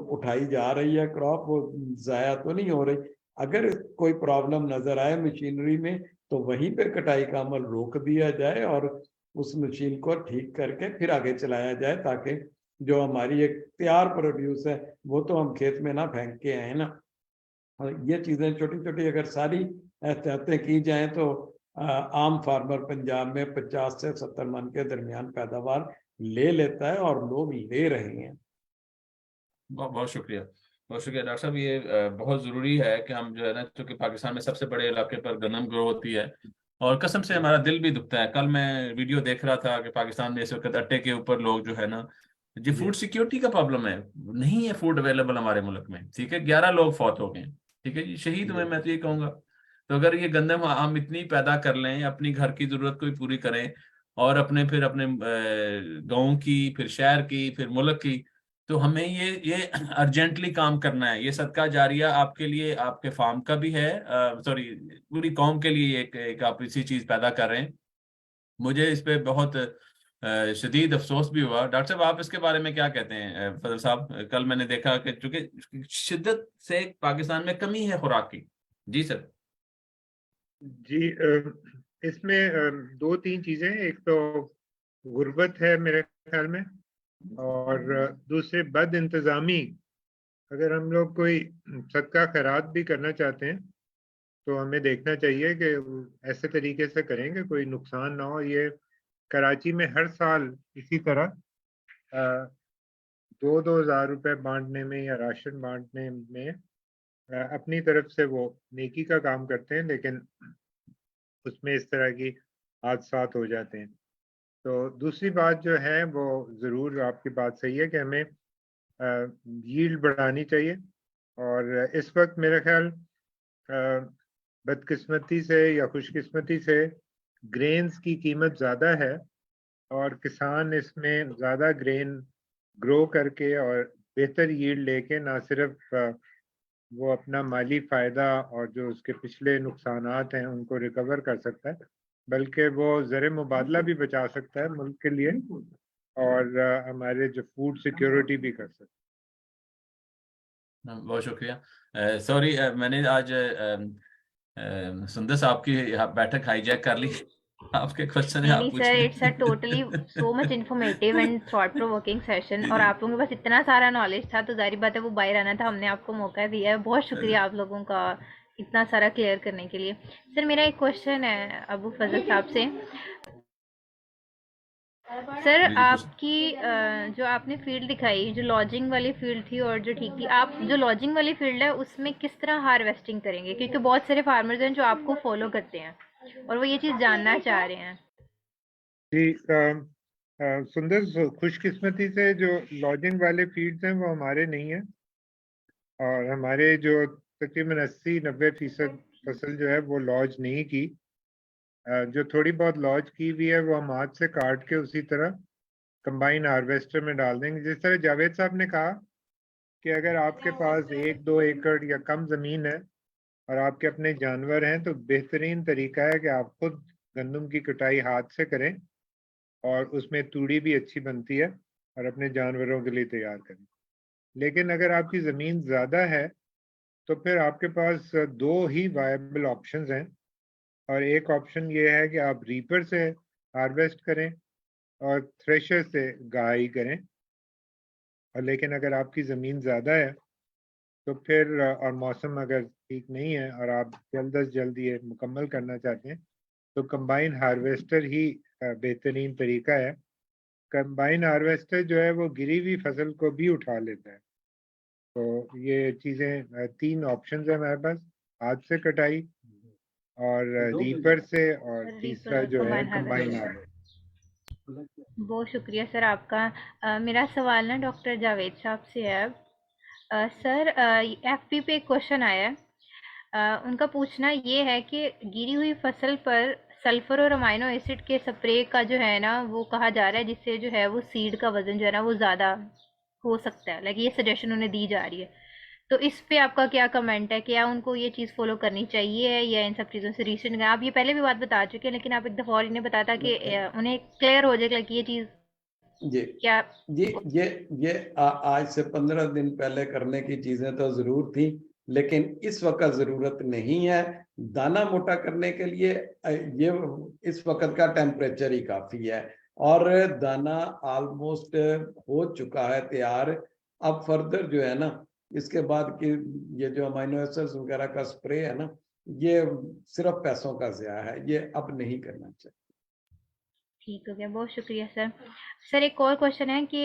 उठाई जा रही है क्रॉप, वो ज़ाया तो नहीं हो रही। अगर कोई प्रॉब्लम नजर आए मशीनरी में तो वहीं पे कटाई का अमल रोक दिया जाए और उस मशीन को ठीक करके फिर आगे चलाया जाए, ताकि जो हमारी एक तैयार प्रोड्यूस है वो तो हम खेत में ना फेंक के आए ना। और ये चीजें छोटी छोटी अगर सारी एहतियातें की जाएं तो आम फार्मर पंजाब में 50 से 70 मन के दरमियान पैदावार ले लेता है, और लोग ले रहे हैं। बहुत बहुत शुक्रिया, बहुत शुक्रिया डॉक्टर साहब। ये बहुत ज़रूरी है कि हम जो है ना, क्योंकि पाकिस्तान में सबसे बड़े इलाके पर गन्नम ग्रो होती है, और कसम से हमारा दिल भी दुखता है। कल मैं वीडियो देख रहा था कि पाकिस्तान में इस वक्त आटे के ऊपर लोग जो है ना, जी फूड सिक्योरिटी का प्रॉब्लम है, नहीं है फूड अवेलेबल हमारे मुल्क में, ठीक है। 11 लोग फौत हो गए, ठीक है जी, शहीद हुए, मैं तो ये कहूँगा। तो अगर ये गंदम हम इतनी पैदा कर लें, अपनी घर की जरूरत को भी पूरी करें, और फिर अपने गाँव की, फिर शहर की, फिर मुल्क की, तो हमें ये अर्जेंटली काम करना है। ये सदका जारिया आपके लिए, आपके फार्म का भी है, सॉरी पूरी कौम के लिए एक आप इसी चीज पैदा कर रहे हैं। मुझे इस पे बहुत शदीद अफसोस भी हुआ। डॉक्टर साहब, आप इसके बारे में क्या कहते हैं? फजल साहब, कल मैंने देखा कि चूंकि शिद्दत से पाकिस्तान में कमी है खुराक की। जी सर। जी इसमें दो तीन चीजें, एक तो गुर्बत है मेरे ख्याल में, और दूसरे बद इंतजामी। अगर हम लोग कोई सदका खैरात भी करना चाहते हैं तो हमें देखना चाहिए कि ऐसे तरीके से करें कि कोई नुकसान ना हो। ये कराची में हर साल इसी तरह 2,000 रुपए बांटने में या राशन बांटने में अपनी तरफ से वो नेकी का काम करते हैं, लेकिन उसमें इस तरह की हादसात हो जाते हैं। तो दूसरी बात जो है वो ज़रूर आपकी बात सही है कि हमें यील्ड बढ़ानी चाहिए। और इस वक्त मेरा ख्याल बदकिस्मती से या खुशकिस्मती से ग्रेन्स की कीमत ज़्यादा है, और किसान इसमें ज़्यादा ग्रेन ग्रो करके और बेहतर यील्ड लेके ना सिर्फ वो अपना माली फ़ायदा और जो उसके पिछले नुकसानात हैं उनको रिकवर कर सकता है, बल्कि वो ज़र मुबादला भी बचा सकता है मुल्क के लिए, और हमारे जो फूड सिक्योरिटी भी कर सकता बहुत शुक्रिया। सॉरी, मैंने आज सुंदर साहब की बैठक हाईजैक कर ली। आपके क्वेश्चन है, नहीं आप नहीं सर, पूछिए। It's a totally so much informative and thought provoking session, और आप लोगों के पास इतना सारा नॉलेज था तो जारी बात है वो बाहर आना था, हमने आपको मौका दिया है। बहुत शुक्रिया आप लोगों का इतना सारा क्लियर करने के लिए। सर मेरा एक क्वेश्चन है अबू फजल साहब से। सर जी जी पूछिए। आपकी जो आपने फील्ड दिखाई, जो लॉजिंग वाली फील्ड थी और जो ठीक थी, आप जो लॉजिंग वाली फील्ड है उसमें किस तरह हार्वेस्टिंग करेंगे? क्योंकि बहुत सारे फार्मर्स हैं जो आपको फॉलो करते हैं और वो ये चीज़ जानना चाह रहे हैं। जी सुंदर, खुशकिस्मती से जो लॉजिंग वाले फील्ड्स हैं वो हमारे नहीं है, और हमारे जो तकरीबन 80-90% फसल जो है वो लॉज नहीं की। जो थोड़ी बहुत लॉज की हुई है वो हम हाथ से काट के उसी तरह कंबाइन हार्वेस्टर में डाल देंगे। जिस तरह जावेद साहब ने कहा कि अगर आपके पास 1-2 एकड़ या कम ज़मीन है और आपके अपने जानवर हैं तो बेहतरीन तरीका है कि आप खुद गंदम की कटाई हाथ से करें, और उसमें तूड़ी भी अच्छी बनती है, और अपने जानवरों के लिए तैयार करें। लेकिन अगर आपकी ज़मीन ज़्यादा है तो फिर आपके पास दो ही वायबल ऑप्शंस हैं, और एक ऑप्शन ये है कि आप रीपर से हार्वेस्ट करें और थ्रेशर से गाई करें। और लेकिन अगर आपकी ज़मीन ज़्यादा है तो फिर और मौसम अगर ठीक नहीं है और आप जल्द अज जल्द ये मुकम्मल करना चाहते हैं तो कंबाइन हार्वेस्टर ही बेहतरीन तरीका है। कंबाइन हार्वेस्टर जो है वो गिरी हुई फसल को भी उठा लेता है। तो ये चीज़ें तीन ऑप्शंस है हमारे पास: हाथ से कटाई, और रीपर से, और रीपर तीसरा और जो है कंबाइन कंबाइन हार्वेस्टर। हार्वेस्टर। बहुत शुक्रिया सर आपका। मेरा सवाल ना डॉक्टर जावेद साहब से है। सर एफपी पे एक क्वेश्चन आया है। उनका पूछना ये है कि गिरी हुई फसल पर सल्फर और अमाइनो एसिड के स्प्रे का जो है ना वो कहा जा रहा है, जिससे जो है वो सीड का वजन जो है ना वो ज़्यादा हो सकता है। लाइक ये सजेशन उन्हें दी जा रही है। तो इस पे आपका क्या कमेंट है? क्या उनको ये चीज़ फॉलो करनी चाहिए या इन सब चीज़ों से रिलेटेड है? आप ये पहले भी बात बता चुके हैं, लेकिन आप एक दफ़ा और इन्हें बताया था कि उन्हें क्लियर हो जाए कि ये चीज़ जी क्या। आज से 15 दिन पहले करने की चीजें तो जरूर थी, लेकिन इस वक्त जरूरत नहीं है। दाना मोटा करने के लिए ये इस वक्त का टेम्परेचर ही काफी है, और दाना ऑलमोस्ट हो चुका है तैयार। अब फर्दर जो है ना, इसके बाद की ये जो अमाइनो एसिड्स वगैरह का स्प्रे है ना, ये सिर्फ पैसों का ज़ाया है, ये अब नहीं करना चाहिए। ठीक हो गया, बहुत शुक्रिया सर। सर एक और क्वेश्चन है कि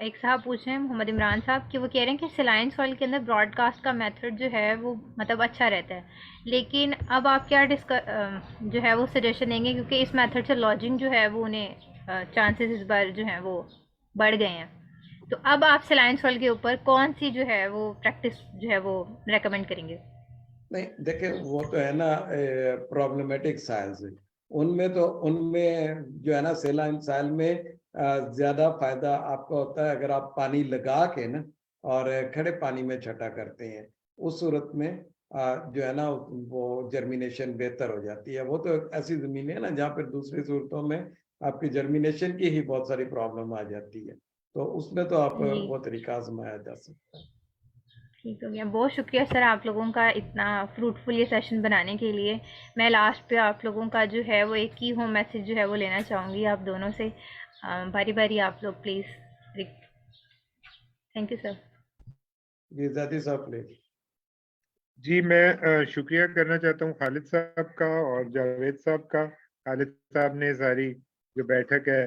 एक साहब पूछ रहे हैं, मोहम्मद इमरान साहब, कि वो कह रहे हैं कि सिलाइन सॉइल के अंदर ब्रॉडकास्ट का मेथड जो है वो मतलब अच्छा रहता है, लेकिन अब आप क्या जो है वो सजेशन देंगे, क्योंकि इस मेथड से लॉजिंग जो है वो उन्हें चांसेस इस बार जो है वो बढ़ गए हैं। तो अब आप सिलाइन सॉइल के ऊपर कौन सी जो है वो प्रैक्टिस जो है वो रेकमेंड करेंगे? नहीं देखिए, वो तो है ना प्रॉब्लमेटिक साइल्स। उनमें जो है ना, सेलाइन साइल में ज्यादा फायदा आपका होता है अगर आप पानी लगा के ना और खड़े पानी में छटा करते हैं। उस सूरत में जो है ना वो जर्मिनेशन बेहतर हो जाती है। वो तो ऐसी जमीन है ना जहाँ पर दूसरी सूरतों में आपकी जर्मिनेशन की ही बहुत सारी प्रॉब्लम आ जाती है, तो उसमें तो आप जी वो तरीका आजमाया जा सकता है। ठीक हो गया, बहुत शुक्रिया सर आप लोगों का इतना फ्रूटफुल ये सेशन बनाने के लिए। मैं लास्ट पे आप लोगों का जो है वो एक ही होम मैसेज जो है वो लेना चाहूँगी आप दोनों से। बारी बारी आप लोग प्लीज़। Thank you sir. जी जाती साहब प्लीज। जी, मैं शुक्रिया करना चाहता हूँ खालिद साहब का और जावेद साहब का। खालिद साहब ने सारी जो बैठक है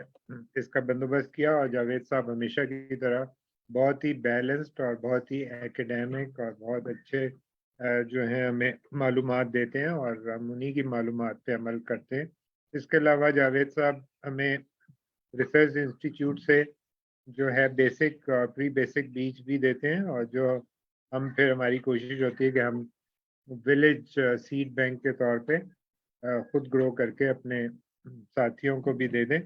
इसका बंदोबस्त किया, और जावेद साहब हमेशा की तरह बहुत ही बैलेंस्ड और बहुत ही एकेडमिक और बहुत अच्छे जो हैं हमें मालूमात देते हैं, और हम उन्हीं की मालूमात पे अमल करते हैं। इसके अलावा जावेद साहब हमें रिसर्च इंस्टीट्यूट से जो है बेसिक और प्री बेसिक बीज भी देते हैं, और जो हम फिर हमारी कोशिश होती है कि हम विलेज सीड बैंक के तौर पे खुद ग्रो करके अपने साथियों को भी दे दें।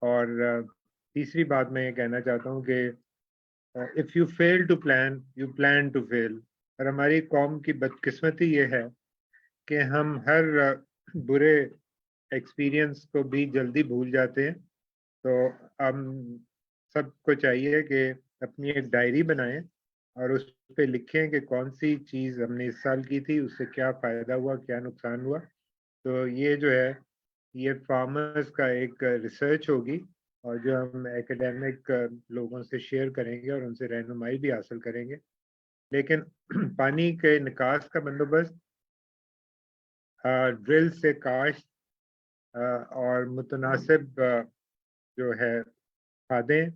और तीसरी बात मैं ये कहना चाहता हूँ कि if you fail to plan you plan to fail. और हमारी कौम की बदकिस्मती ये है कि हम हर बुरे एक्सपीरियंस को भी जल्दी भूल जाते हैं। तो हम सबको चाहिए कि अपनी एक डायरी बनाएं और उस पे लिखें कि कौन सी चीज़ हमने इस साल की थी, उससे क्या फ़ायदा हुआ, क्या नुकसान हुआ। तो ये जो है ये फार्मर्स का एक रिसर्च होगी, और जो हम एकेडमिक लोगों से शेयर करेंगे और उनसे रहनुमाई भी हासिल करेंगे। लेकिन पानी के निकास का बंदोबस्त, ड्रिल से काश्त, और मुतनासिब जो है खादें,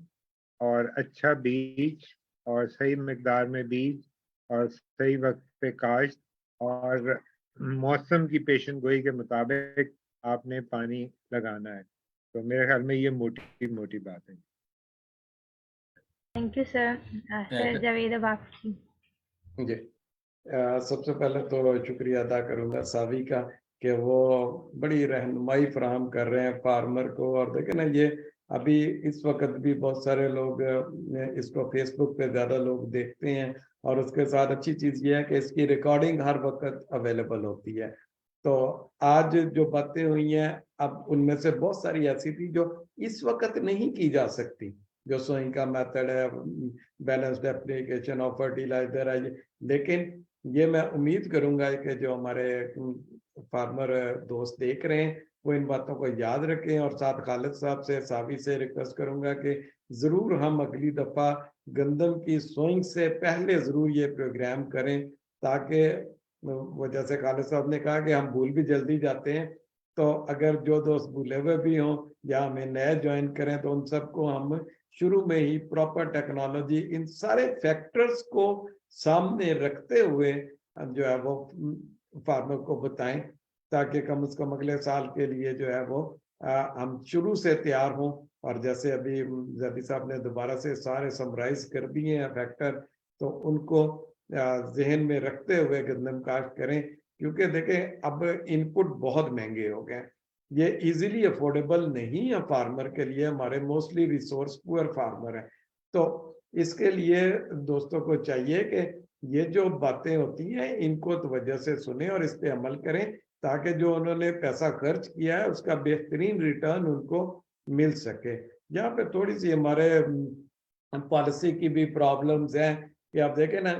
और अच्छा बीज, और सही मकदार में बीज, और सही वक्त पे काश्त, और मौसम की पेशन गोई के मुताबिक आपने पानी लगाना है। तो मेरे ख्याल में ये मोटी मोटी बात है। Thank you sir. Sir Javed अब आपकी। जी सबसे पहले तो शुक्रिया अदा करूंगा सावी का कि वो बड़ी रहनुमाई फराहम कर रहे हैं फार्मर को। और देखें ना, ये अभी इस वक्त भी बहुत सारे लोग इसको फेसबुक पे ज़्यादा लोग देखते हैं, और उसके साथ अच्छी चीज़ ये है कि इसकी रिकॉर्डिंग हर वक्त अवेलेबल होती है। तो आज जो बातें हुई हैं, अब उनमें से बहुत सारी ऐसी थी जो इस वक्त नहीं की जा सकती, जो सोइंग का मेथड है, बैलेंस्ड एप्लीकेशन ऑफ फर्टिलाइजर है, लेकिन ये मैं उम्मीद करूंगा कि जो हमारे फार्मर दोस्त देख रहे हैं वो इन बातों को याद रखें। और साथ खालिद साहब से, सावी से रिक्वेस्ट करूंगा कि जरूर हम अगली दफा गंदम की सोइंग से पहले जरूर ये प्रोग्राम करें, ताकि वो जैसे खालिद साहब ने कहा कि हम भूल भी जल्दी जाते हैं, तो अगर जो दोस्त भूले हुए भी हों या हमें नए ज्वाइन करें तो उन सबको हम शुरू में ही प्रॉपर टेक्नोलॉजी, इन सारे फैक्टर्स को सामने रखते हुए जो है वो फार्मर को बताएं, ताकि कम से कम अगले साल के लिए जो है वो हम शुरू से तैयार हों। और जैसे अभी जबी साहब ने दोबारा से सारे समराइज कर दिए हैं फैक्टर, तो उनको जहन में रखते हुए गंदम काश्त करें। क्योंकि देखें अब इनपुट बहुत महंगे हो गए, ये इजीली अफोर्डेबल नहीं है फार्मर के लिए। हमारे मोस्टली रिसोर्स पुअर फार्मर है, तो इसके लिए दोस्तों को चाहिए कि ये जो बातें होती हैं इनको तवज्जो से सुने और इस पे अमल करें, ताकि जो उन्होंने पैसा खर्च किया है उसका बेहतरीन रिटर्न उनको मिल सके। यहाँ पे थोड़ी सी हमारे पॉलिसी की भी प्रॉब्लम्स हैं कि आप देखें ना,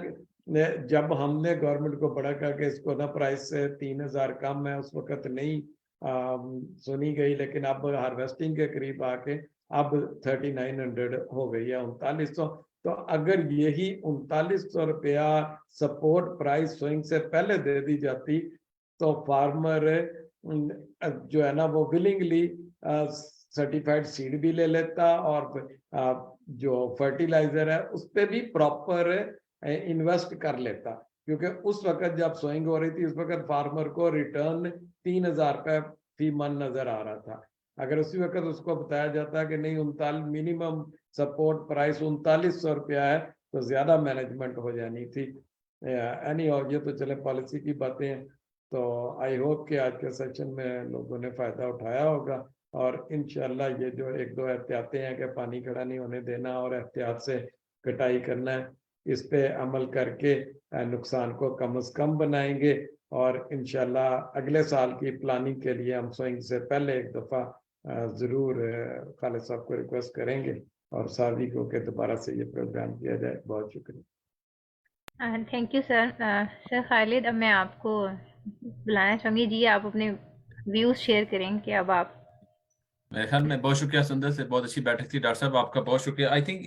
जब हमने गवर्नमेंट को बड़ा कहा कि इसको ना प्राइस से 3,000 कम है, उस वक्त नहीं सुनी गई, लेकिन अब हार्वेस्टिंग के करीब आके अब 3900 हो गई है, 3900। तो अगर यही 3900 रुपया सपोर्ट प्राइस सोइंग से पहले दे दी जाती तो फार्मर जो है ना वो विलिंगली सर्टिफाइड सीड भी ले लेता और जो फर्टिलाइजर है उस पर भी प्रॉपर इन्वेस्ट कर लेता। क्योंकि उस वक्त जब सोइंग हो रही थी उस वक्त फार्मर को रिटर्न 3,000 रुपये फी मन नजर आ रहा था। अगर उसी वक्त उसको बताया जाता कि नहीं, 39 मिनिमम सपोर्ट प्राइस 3900 रुपया है, तो ज्यादा मैनेजमेंट हो जानी थी। एनी और ये तो चले पॉलिसी की बातें हैं। तो आई होप कि आज के सेशन में लोगों ने फायदा उठाया होगा, और इंशाल्लाह ये जो एक दो एहतियातें हैं कि पानी खड़ा नहीं होने देना और एहतियात से कटाई करना है, इस पे अमल करके नुकसान को कम से कम बनाएंगे। और इंशाल्लाह अगले साल की प्लानिंग के लिए हम सोइंग से पहले एक दफ़ा ज़रूर खालिद साहब को रिक्वेस्ट करेंगे और सादी को के दोबारा से ये प्रोग्राम किया जाए। बहुत शुक्रिया। Thank you sir. Sir Khalid, अब मैं आपको बुलाना चाहूँगी जी, आप अपने व्यूज़ शेयर करें कि अब आप। मेरे ख्याल में बहुत शुक्रिया सुंदर से, बहुत अच्छी बैठक थी। डॉक्टर साहब आपका बहुत शुक्रिया। आई थिंक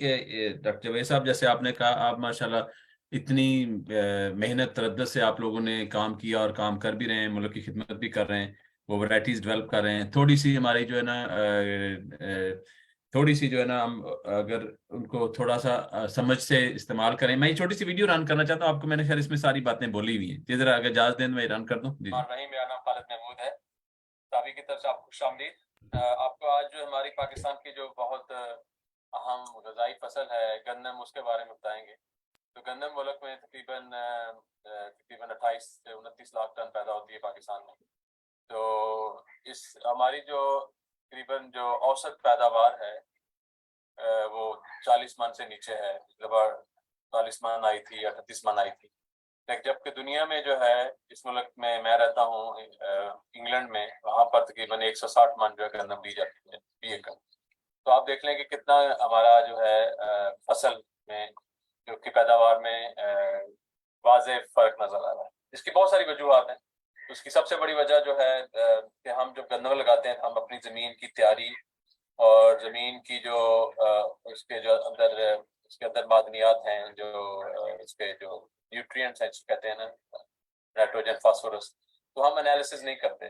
डॉक्टर जवेद साहब, जैसे आपने कहा, आप माशाल्लाह इतनी मेहनत तरद्दत से आप लोगों ने काम किया और काम कर भी रहे हैं, मुल्क की खिदमत भी कर रहे हैं, वो वैरायटीज डेवलप कर रहे हैं। थोड़ी सी हमारी जो है ना थोड़ी सी जो है ना, हम अगर उनको थोड़ा सा समझ से इस्तेमाल करें। मैं ये छोटी सी वीडियो रन करना चाहता हूँ आपको, मैंने खैर इसमें सारी बातें बोली हुई हैं, जी जरा अगर इजाजत दें मैं रन कर दूँ। जी नहीं, मेरा नाम खालिद महमूद है, साबी की तरफ से आपको खुशामदीद। आपको आज जो हमारी पाकिस्तान की जो बहुत अहम गजाई फसल है गंदम, उसके बारे में बताएंगे। तो गंदम मुल्क में तकरीबन 28 से 29 लाख टन पैदा होती है पाकिस्तान में। तो इस हमारी जो तकरीबन जो औसत पैदावार है वो 40 मन से नीचे है। 40 मन आई थी, 38 मन आई थी। लेकिन जबकि दुनिया में जो है, इस मुल्क में मैं रहता हूँ इंग्लैंड में, वहाँ पर तकरीबन 160 मन जो है गंदम दी जाती है बीए का। तो आप देख लें कि कितना हमारा जो है फसल में जो की पैदावार में वाज़ेह फर्क नजर आ रहा है। इसकी बहुत सारी वजूहत हैं। उसकी सबसे बड़ी वजह जो है कि हम जब गंदम लगाते हैं हम अपनी ज़मीन की तैयारी और ज़मीन की जो उसके जो अंदर उसके अंदर मादनियात हैं, जो इसके जो न्यूट्रिएंट्स हैं कहते हैं ना, नाइट्रोजन, फास्फोरस, तो हम एनालिसिस नहीं करते।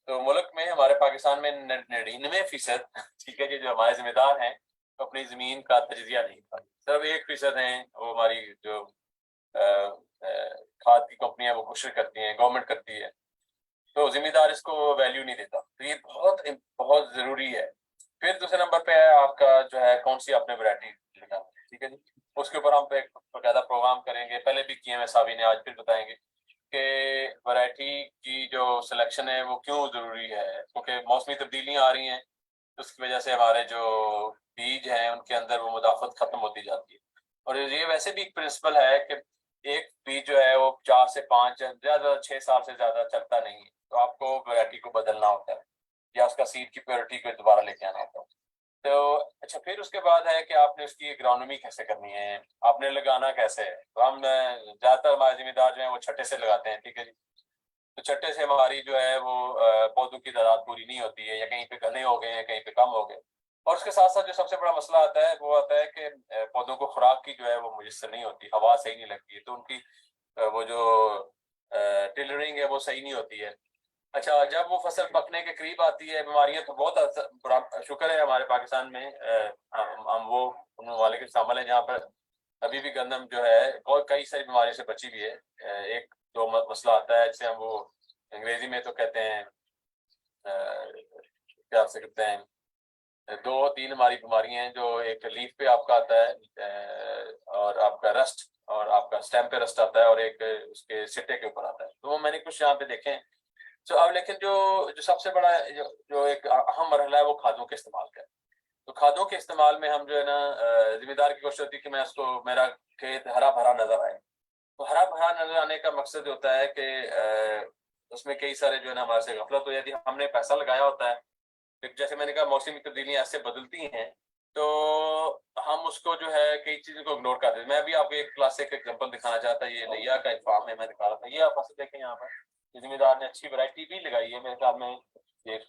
तो मुल्क में हमारे पाकिस्तान में 99%, ठीक है जी, जो हमारे जिम्मेदार हैं अपनी ज़मीन का तजिया नहीं करते। सिर्फ 1% हैं वो हमारी जो खाद की कंपनियां वो कोशिश करती हैं, गवर्नमेंट करती है, तो जिम्मेदार इसको वैल्यू नहीं देता। तो ये बहुत बहुत जरूरी है। फिर दूसरे नंबर पे है आपका जो है कौन सी आपने वैरायटी लगानी है, ठीक है जी, उसके ऊपर हम एक बकायदा प्रोग्राम करेंगे, पहले भी किए हैं सावी ने, आज फिर बताएंगे कि वैरायटी की जो सिलेक्शन है वो क्यों जरूरी है। क्योंकि मौसमी तब्दीलियां आ रही हैं, तो उसकी वजह से हमारे जो बीज हैं उनके अंदर वो मुदाफत खत्म होती जाती है। और ये वैसे भी एक प्रिंसिपल है कि एक बीज जो है वो 4 से 5 ज्यादा 6 साल से ज्यादा चलता नहीं है, तो आपको वैरायटी को बदलना होता है या उसका सीड की प्योरिटी को दोबारा लेके आना होता है। तो अच्छा, फिर उसके बाद है कि आपने उसकी एग्रोनॉमी कैसे करनी है, आपने लगाना कैसे है। तो हम ज्यादातर हमारे जिम्मेदार जो है वो छट्टे से लगाते हैं, ठीक है जी। तो छट्टे से हमारी जो है वो पौधों की तादाद पूरी नहीं होती है, या कहीं पे घने हो गए हैं, कहीं पे कम हो गए। और उसके साथ साथ जो सबसे बड़ा मसला आता है वो आता है कि पौधों को खुराक की जो है वो मुयस्सर नहीं होती, हवा सही नहीं लगती है, तो उनकी वो जो टिलरिंग है वो सही नहीं होती है। अच्छा, जब वो फसल पकने के करीब आती है, बीमारियां तो बहुत शुक्र है हमारे पाकिस्तान में हम वो उन ममालिक शामिल हैं जहाँ पर अभी भी गंदम जो है बहुत कई सारी बीमारियों से बची हुई है। एक तो मसला आता है जिसे हम वो अंग्रेजी में तो कहते हैं क्या से कहते हैं, 2-3 हमारी बीमारियां हैं जो एक लीफ पे आपका आता है और आपका रस्ट और आपका स्टेम पे रस्ट आता है और एक उसके सिट्टे के ऊपर आता है। तो वो मैंने कुछ यहाँ पे देखे हैं। तो अब लेकिन जो सबसे बड़ा जो एक अहम मरहला है वो खादों के इस्तेमाल का है। तो खादों के इस्तेमाल में हम जो है ना जिम्मेदार की कोशिश होती है कि मैं उसको मेरा खेत हरा भरा नजर आए। तो हरा भरा नजर आने का मकसद होता है कि उसमें कई सारे जो है ना हमारे से गफलत हो जाती है। हमने पैसा लगाया होता है, जैसे मैंने कहा मौसमी तब्दीलियां ऐसे बदलती हैं तो हम उसको जो है कई चीजों को इग्नोर कर देते हैं। मैं भी आपको एक क्लासिक एग्जांपल दिखाना चाहता, ये लिया का एक फार्म है, मैं दिखा रहा था। ये आप फसल देखें, यहाँ पर जिम्मेदार ने अच्छी वैरायटी भी लगाई है, मेरे ख्याल में एक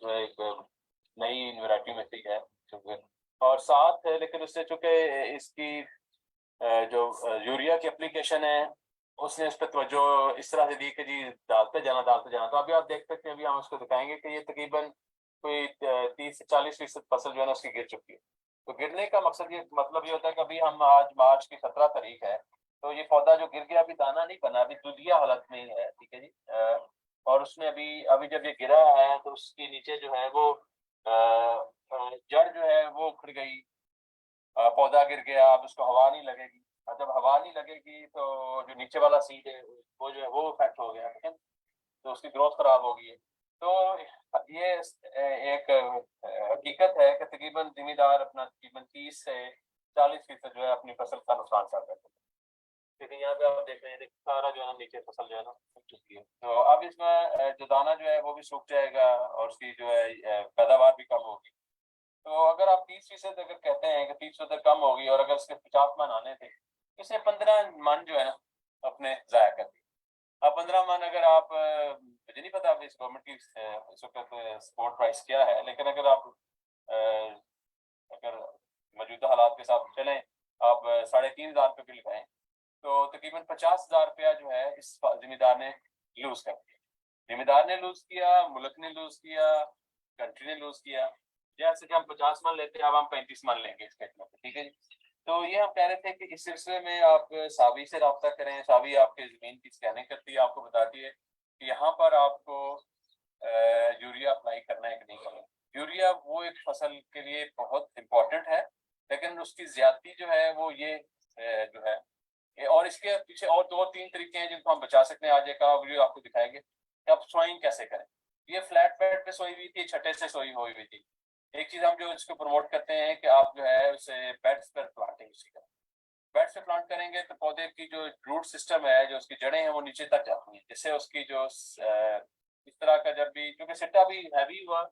नई वैरायटी में से है और साथ है, लेकिन उससे चूंकि इसकी जो यूरिया की एप्लीकेशन है उसने उस पर तवज्जो इस तरह से दी कि जी डालते जाना। तो अभी आप देख सकते हैं, अभी हम उसको दिखाएंगे कि ये तकरीबन कोई 30 से 40% फसल जो है ना उसकी गिर चुकी है। तो गिरने का मकसद ये मतलब ये होता है कि अभी हम आज मार्च की 17 तारीख है, तो ये पौधा जो गिर गया अभी दाना नहीं बना, अभी दुधिया हालत में ही है, ठीक है जी। और उसमें अभी जब ये गिरा है तो उसके नीचे जो है वो जड़ जो है वो उखड़ गई, पौधा गिर गया, अब उसको हवा नहीं लगेगी, और जब हवा नहीं लगेगी तो जो नीचे वाला सीड है वो जो है वो इफेक्ट हो गया, ठीक है, तो उसकी ग्रोथ खराब हो गई है। तो ये एक हकीकत है कि तकरीबन जिम्मेदार अपना तकरीबन 30 से 40% जो है अपनी फसल का नुकसान कर देते हैं। लेकिन यहाँ पे आप देख रहे हैं सारा जो है ना नीचे फसल जो है ना सूख चुकी है। तो अब इसमें जो दाना जो है वो भी सूख जाएगा और उसकी जो है पैदावार भी कम होगी। तो अगर आप 30% अगर कहते हैं कि 30% कम होगी और अगर उसके 50 मन आने थे, इसने 15 मन जो है ना अपने जाया कर दिए। अब 15 मन अगर आप, मुझे नहीं पता इस गवर्नमेंट की इस वक्त सपोर्ट प्राइस क्या है, लेकिन अगर आप अगर मौजूदा हालात के साथ चलें, आप 3,500 रुपये भी लगाएं तो तकरीबन 50,000 रुपया जो है इस जिम्मेदार ने लूज कर दिया। जिम्मेदार ने लूज किया, मुल्क ने लूज किया, कंट्री ने लूज किया। जैसे कि हम 50 मन लेते हैं, अब हम 35 मन लेंगे इस केस में, ठीक है जी। तो ये हम कह रहे थे कि इस सिलसिले में आप सावी से रब्ता करें। सावी आपके जमीन की स्कैनिंग करती है, आपको बताती है कि यहाँ पर आपको यूरिया अप्लाई करना है कि नहीं करना। यूरिया वो एक फसल के लिए बहुत इंपॉर्टेंट है, लेकिन उसकी ज्यादती जो है वो ये जो है, और इसके पीछे और 2-3 तरीके हैं जिनको हम बचा सकते हैं। आज एक वीडियो आपको दिखाएंगे कि आप सोइंग कैसे करें। ये फ्लैट बेड पे सोई हुई थी, छठे से सोई हुई थी। एक चीज हम जो इसको प्रमोट करते हैं कि आप जो है उसे बेड्स पर प्लांटिंग उसी करें। बेड्स पे प्लांट करेंगे तो पौधे की जो रूट सिस्टम है, जो उसकी जड़ें हैं, वो नीचे तक जाती हैं, जिससे उसकी जो इस तरह का जब भी, क्योंकि सिट्टा भी हैवी हुआ,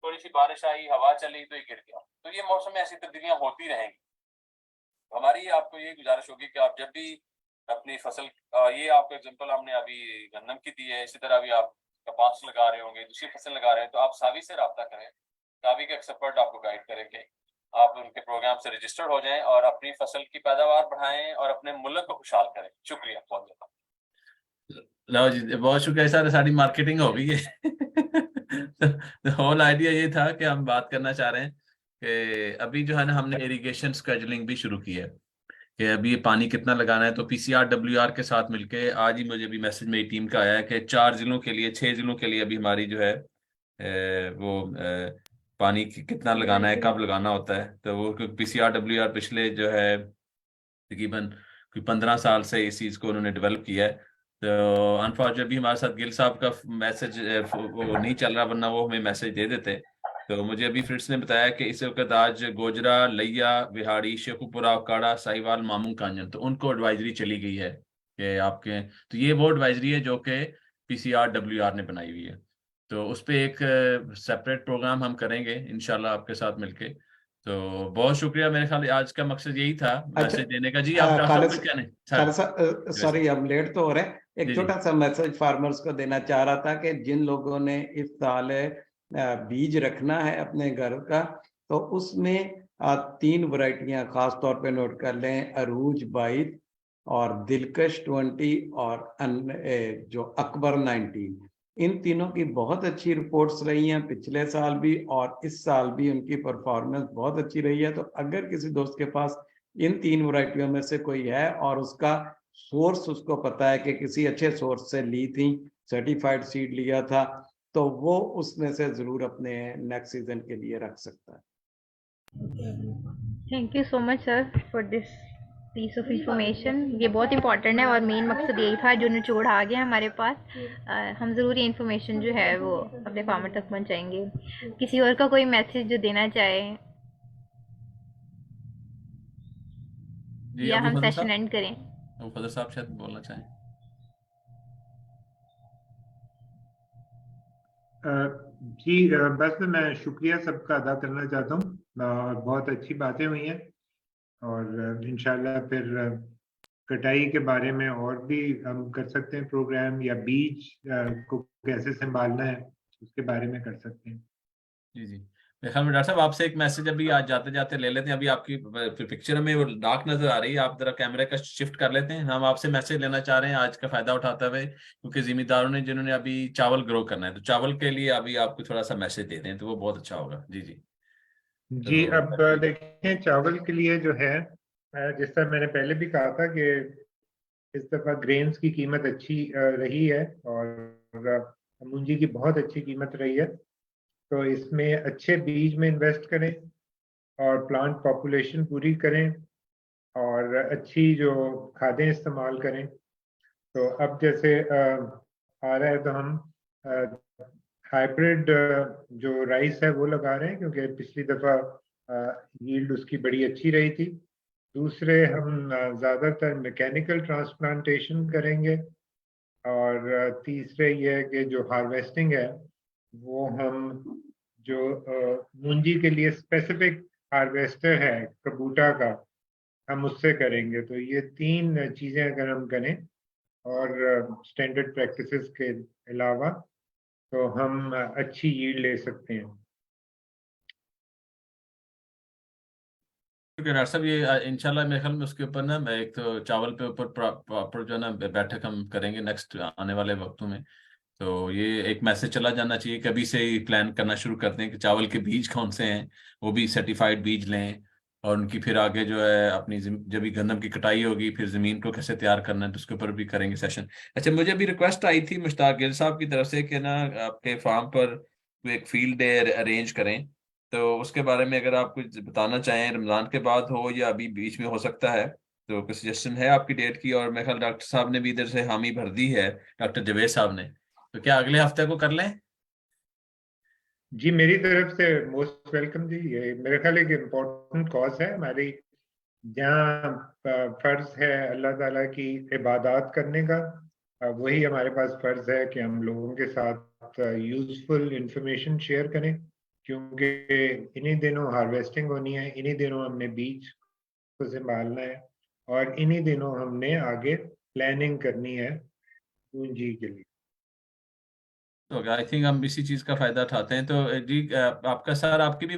थोड़ी सी बारिश आई, हवा चली तो ये गिर गया। तो ये मौसम में ऐसी तब्दीलियां होती रहेंगी। हमारी आपको ये गुजारिश होगी कि आप जब भी अपनी फसल, ये आपको एग्जांपल हमने अभी गन्नम की दी है, इसी तरह भी आप कपास लगा रहे होंगे, दूसरी फसल लगा रहे हैं, तो आप सावी से रब्ता करें। सावी के एक्सपर्ट आपको गाइड करेंगे, आप उनके प्रोग्राम से रजिस्टर्ड हो जाएं और अपनी फसल की पैदावार बढ़ाएं और अपने मुल्क को खुशहाल करें। शुक्रिया बहुत ज़्यादा। लो जी, बहुत शुक्रिया सर, सारी मार्केटिंग हो गई है। तो होल आइडिया ये था कि हम बात करना चाह रहे हैं कि अभी जो है ना हमने इरिगेशन स्केजुलिंग भी शुरू की है कि अभी ये पानी कितना लगाना है। तो PCRWR के साथ मिलके आज ही मुझे भी मैसेज मेरी टीम का आया है कि 4 जिलों के लिए, 6 जिलों के लिए अभी हमारी जो है वो पानी कितना लगाना है, कब लगाना होता है। तो वो PCRWR पिछले जो है तकरीबन 15 साल से इस चीज़ को उन्होंने डेवलप किया है। तो अनफॉर्चुनेटली भी हमारे साथ गिल साहब का मैसेज वो नहीं चल रहा, वरना वो हमें मैसेज दे देते। तो मुझे अभी फ्रिट्स ने बताया कि इस वक्त आज गोजरा, लैया, विहाड़ी, शेखुपुरा, काड़ा, साहिवाल, मामू, कांजन, तो उनको एडवाइजरी चली गई है कि आपके, तो ये वो एडवाइजरी है जो कि PCRWR ने बनाई हुई है। तो उस पर एक सेपरेट प्रोग्राम हम करेंगे इंशाल्लाह आपके साथ मिलके। तो बहुत शुक्रिया, मेरे ख्याल आज का मकसद यही था मैसेज देने का। जी आप खालिद कहने सॉरी, हम लेट तो हो रहे हैं। एक छोटा सा मैसेज फार्मर्स को देना चाह रहा था कि जिन लोगों ने इस साल बीज रखना है अपने घर का, तो उसमें 3 वैरायटियां खास तौर पे नोट कर लें, अरूज 22 और दिलकश 20 और जो अकबर 19। इन तीनों की बहुत अच्छी रिपोर्ट्स रही हैं पिछले साल भी, और इस साल भी उनकी परफॉर्मेंस बहुत अच्छी रही है। तो अगर किसी दोस्त के पास इन 3 वैरायटियों में से कोई है और उसका सोर्स उसको पता है कि किसी अच्छे सोर्स से ली थी, सर्टिफाइड सीड लिया था, तो वो उसमें से जरूर अपने नेक्स्ट सीजन के लिए रख सकता है। Thank you so much sir for this piece of information. ये बहुत इंपॉर्टेंट है और मेन मकसद यही था जो निचोड़ आ गया हमारे पास। हम ज़रूर ये इन्फॉर्मेशन जो है वो अपने फार्मर तक पहुंचाएंगे। किसी और का कोई मैसेज जो देना चाहे जी या अबू हम फजल सेशन साहब, एंड करें? अबू फजल साहब शायद बोलना चाहें। जी बस मैं शुक्रिया सबका अदा करना चाहता हूँ और बहुत अच्छी बातें हुई हैं और इंशाल्लाह फिर कटाई के बारे में और भी हम कर सकते हैं प्रोग्राम, या बीज को कैसे संभालना है उसके बारे में कर सकते हैं। जी जी, मेरे ख्याल में डॉक्टर साहब आपसे एक मैसेज अभी आज जाते जाते ले लेते हैं। अभी आपकी पिक्चर में वो डार्क नजर आ रही है, आप जरा कैमरे का शिफ्ट कर लेते हैं। हम आपसे मैसेज लेना चाह रहे हैं आज का फायदा उठाते हुए, क्योंकि जिम्मेदारों ने जिन्होंने अभी चावल ग्रो करना है, तो चावल के लिए अभी आपको थोड़ा सा मैसेज दे दें तो वो बहुत अच्छा होगा। जी जी। जी तो अब देखें, चावल के लिए जो है जिस तरह मैंने पहले भी कहा था कि इस दफा ग्रेन्स की कीमत अच्छी रही है और मूंजी की बहुत अच्छी कीमत रही है। तो इसमें अच्छे बीज में इन्वेस्ट करें और प्लांट पॉपुलेशन पूरी करें और अच्छी जो खादें इस्तेमाल करें। तो अब जैसे आ रहा है तो हम हाइब्रिड जो राइस है वो लगा रहे हैं, क्योंकि पिछली दफा यील्ड उसकी बड़ी अच्छी रही थी। दूसरे हम ज़्यादातर मैकेनिकल ट्रांसप्लांटेशन करेंगे और तीसरे ये है कि जो हार्वेस्टिंग है वो हम जो मूंजी के लिए स्पेसिफिक हार्वेस्टर है कबूटा का, हम उससे करेंगे। तो ये तीन चीज़ें अगर हम करें और स्टैंडर्ड प्रैक्टिसेस के अलावा, तो हम अच्छी यील्ड ले सकते हैं। क्योंकि डॉक्टर साहब ये इंशाल्लाह मेरे ख्याल में उसके ऊपर ना मैं एक तो चावल पे ऊपर प्रॉपर जो है ना बैठक हम करेंगे नेक्स्ट आने वाले वक्तों में। तो ये एक मैसेज चला जाना चाहिए कि अभी से ही प्लान करना शुरू करते हैं कि चावल के बीज कौन से हैं, वो भी सर्टिफाइड बीज लें। और उनकी फिर आगे जो है अपनी जब भी गंदम की कटाई होगी फिर जमीन को कैसे तैयार करना है तो उसके ऊपर भी करेंगे सेशन। अच्छा, मुझे अभी रिक्वेस्ट आई थी मुश्ताक गिल साहब की तरफ से कि ना आपके फार्म पर कोई एक फील्ड डे अरेंज करें। तो उसके बारे में अगर आप कुछ बताना चाहें, रमजान के बाद हो या अभी बीच में हो सकता है, तो कोई सजेशन है आपकी डेट की? और मेरे ख्याल डॉक्टर साहब ने भी इधर से हामी भर दी है, डॉक्टर जवेद साहब ने, तो क्या अगले हफ्ते को कर लें? जी मेरी तरफ से मोस्ट वेलकम जी। ये मेरे ख्याल एक इम्पोर्टेंट कॉज है हमारी, जहाँ फर्ज है अल्लाह ताला की इबादत करने का। वही हमारे पास फर्ज है कि हम लोगों के साथ यूजफुल इंफॉर्मेशन शेयर करें, क्योंकि इन्हीं दिनों हार्वेस्टिंग होनी है, इन्हीं दिनों हमने बीज को संभालना है और इन्हीं दिनों हमने आगे प्लानिंग करनी है पूंजी के लिए। तो आई थिंक हम इसी चीज का फायदा उठाते हैं। तो जी आपका सर आपकी भी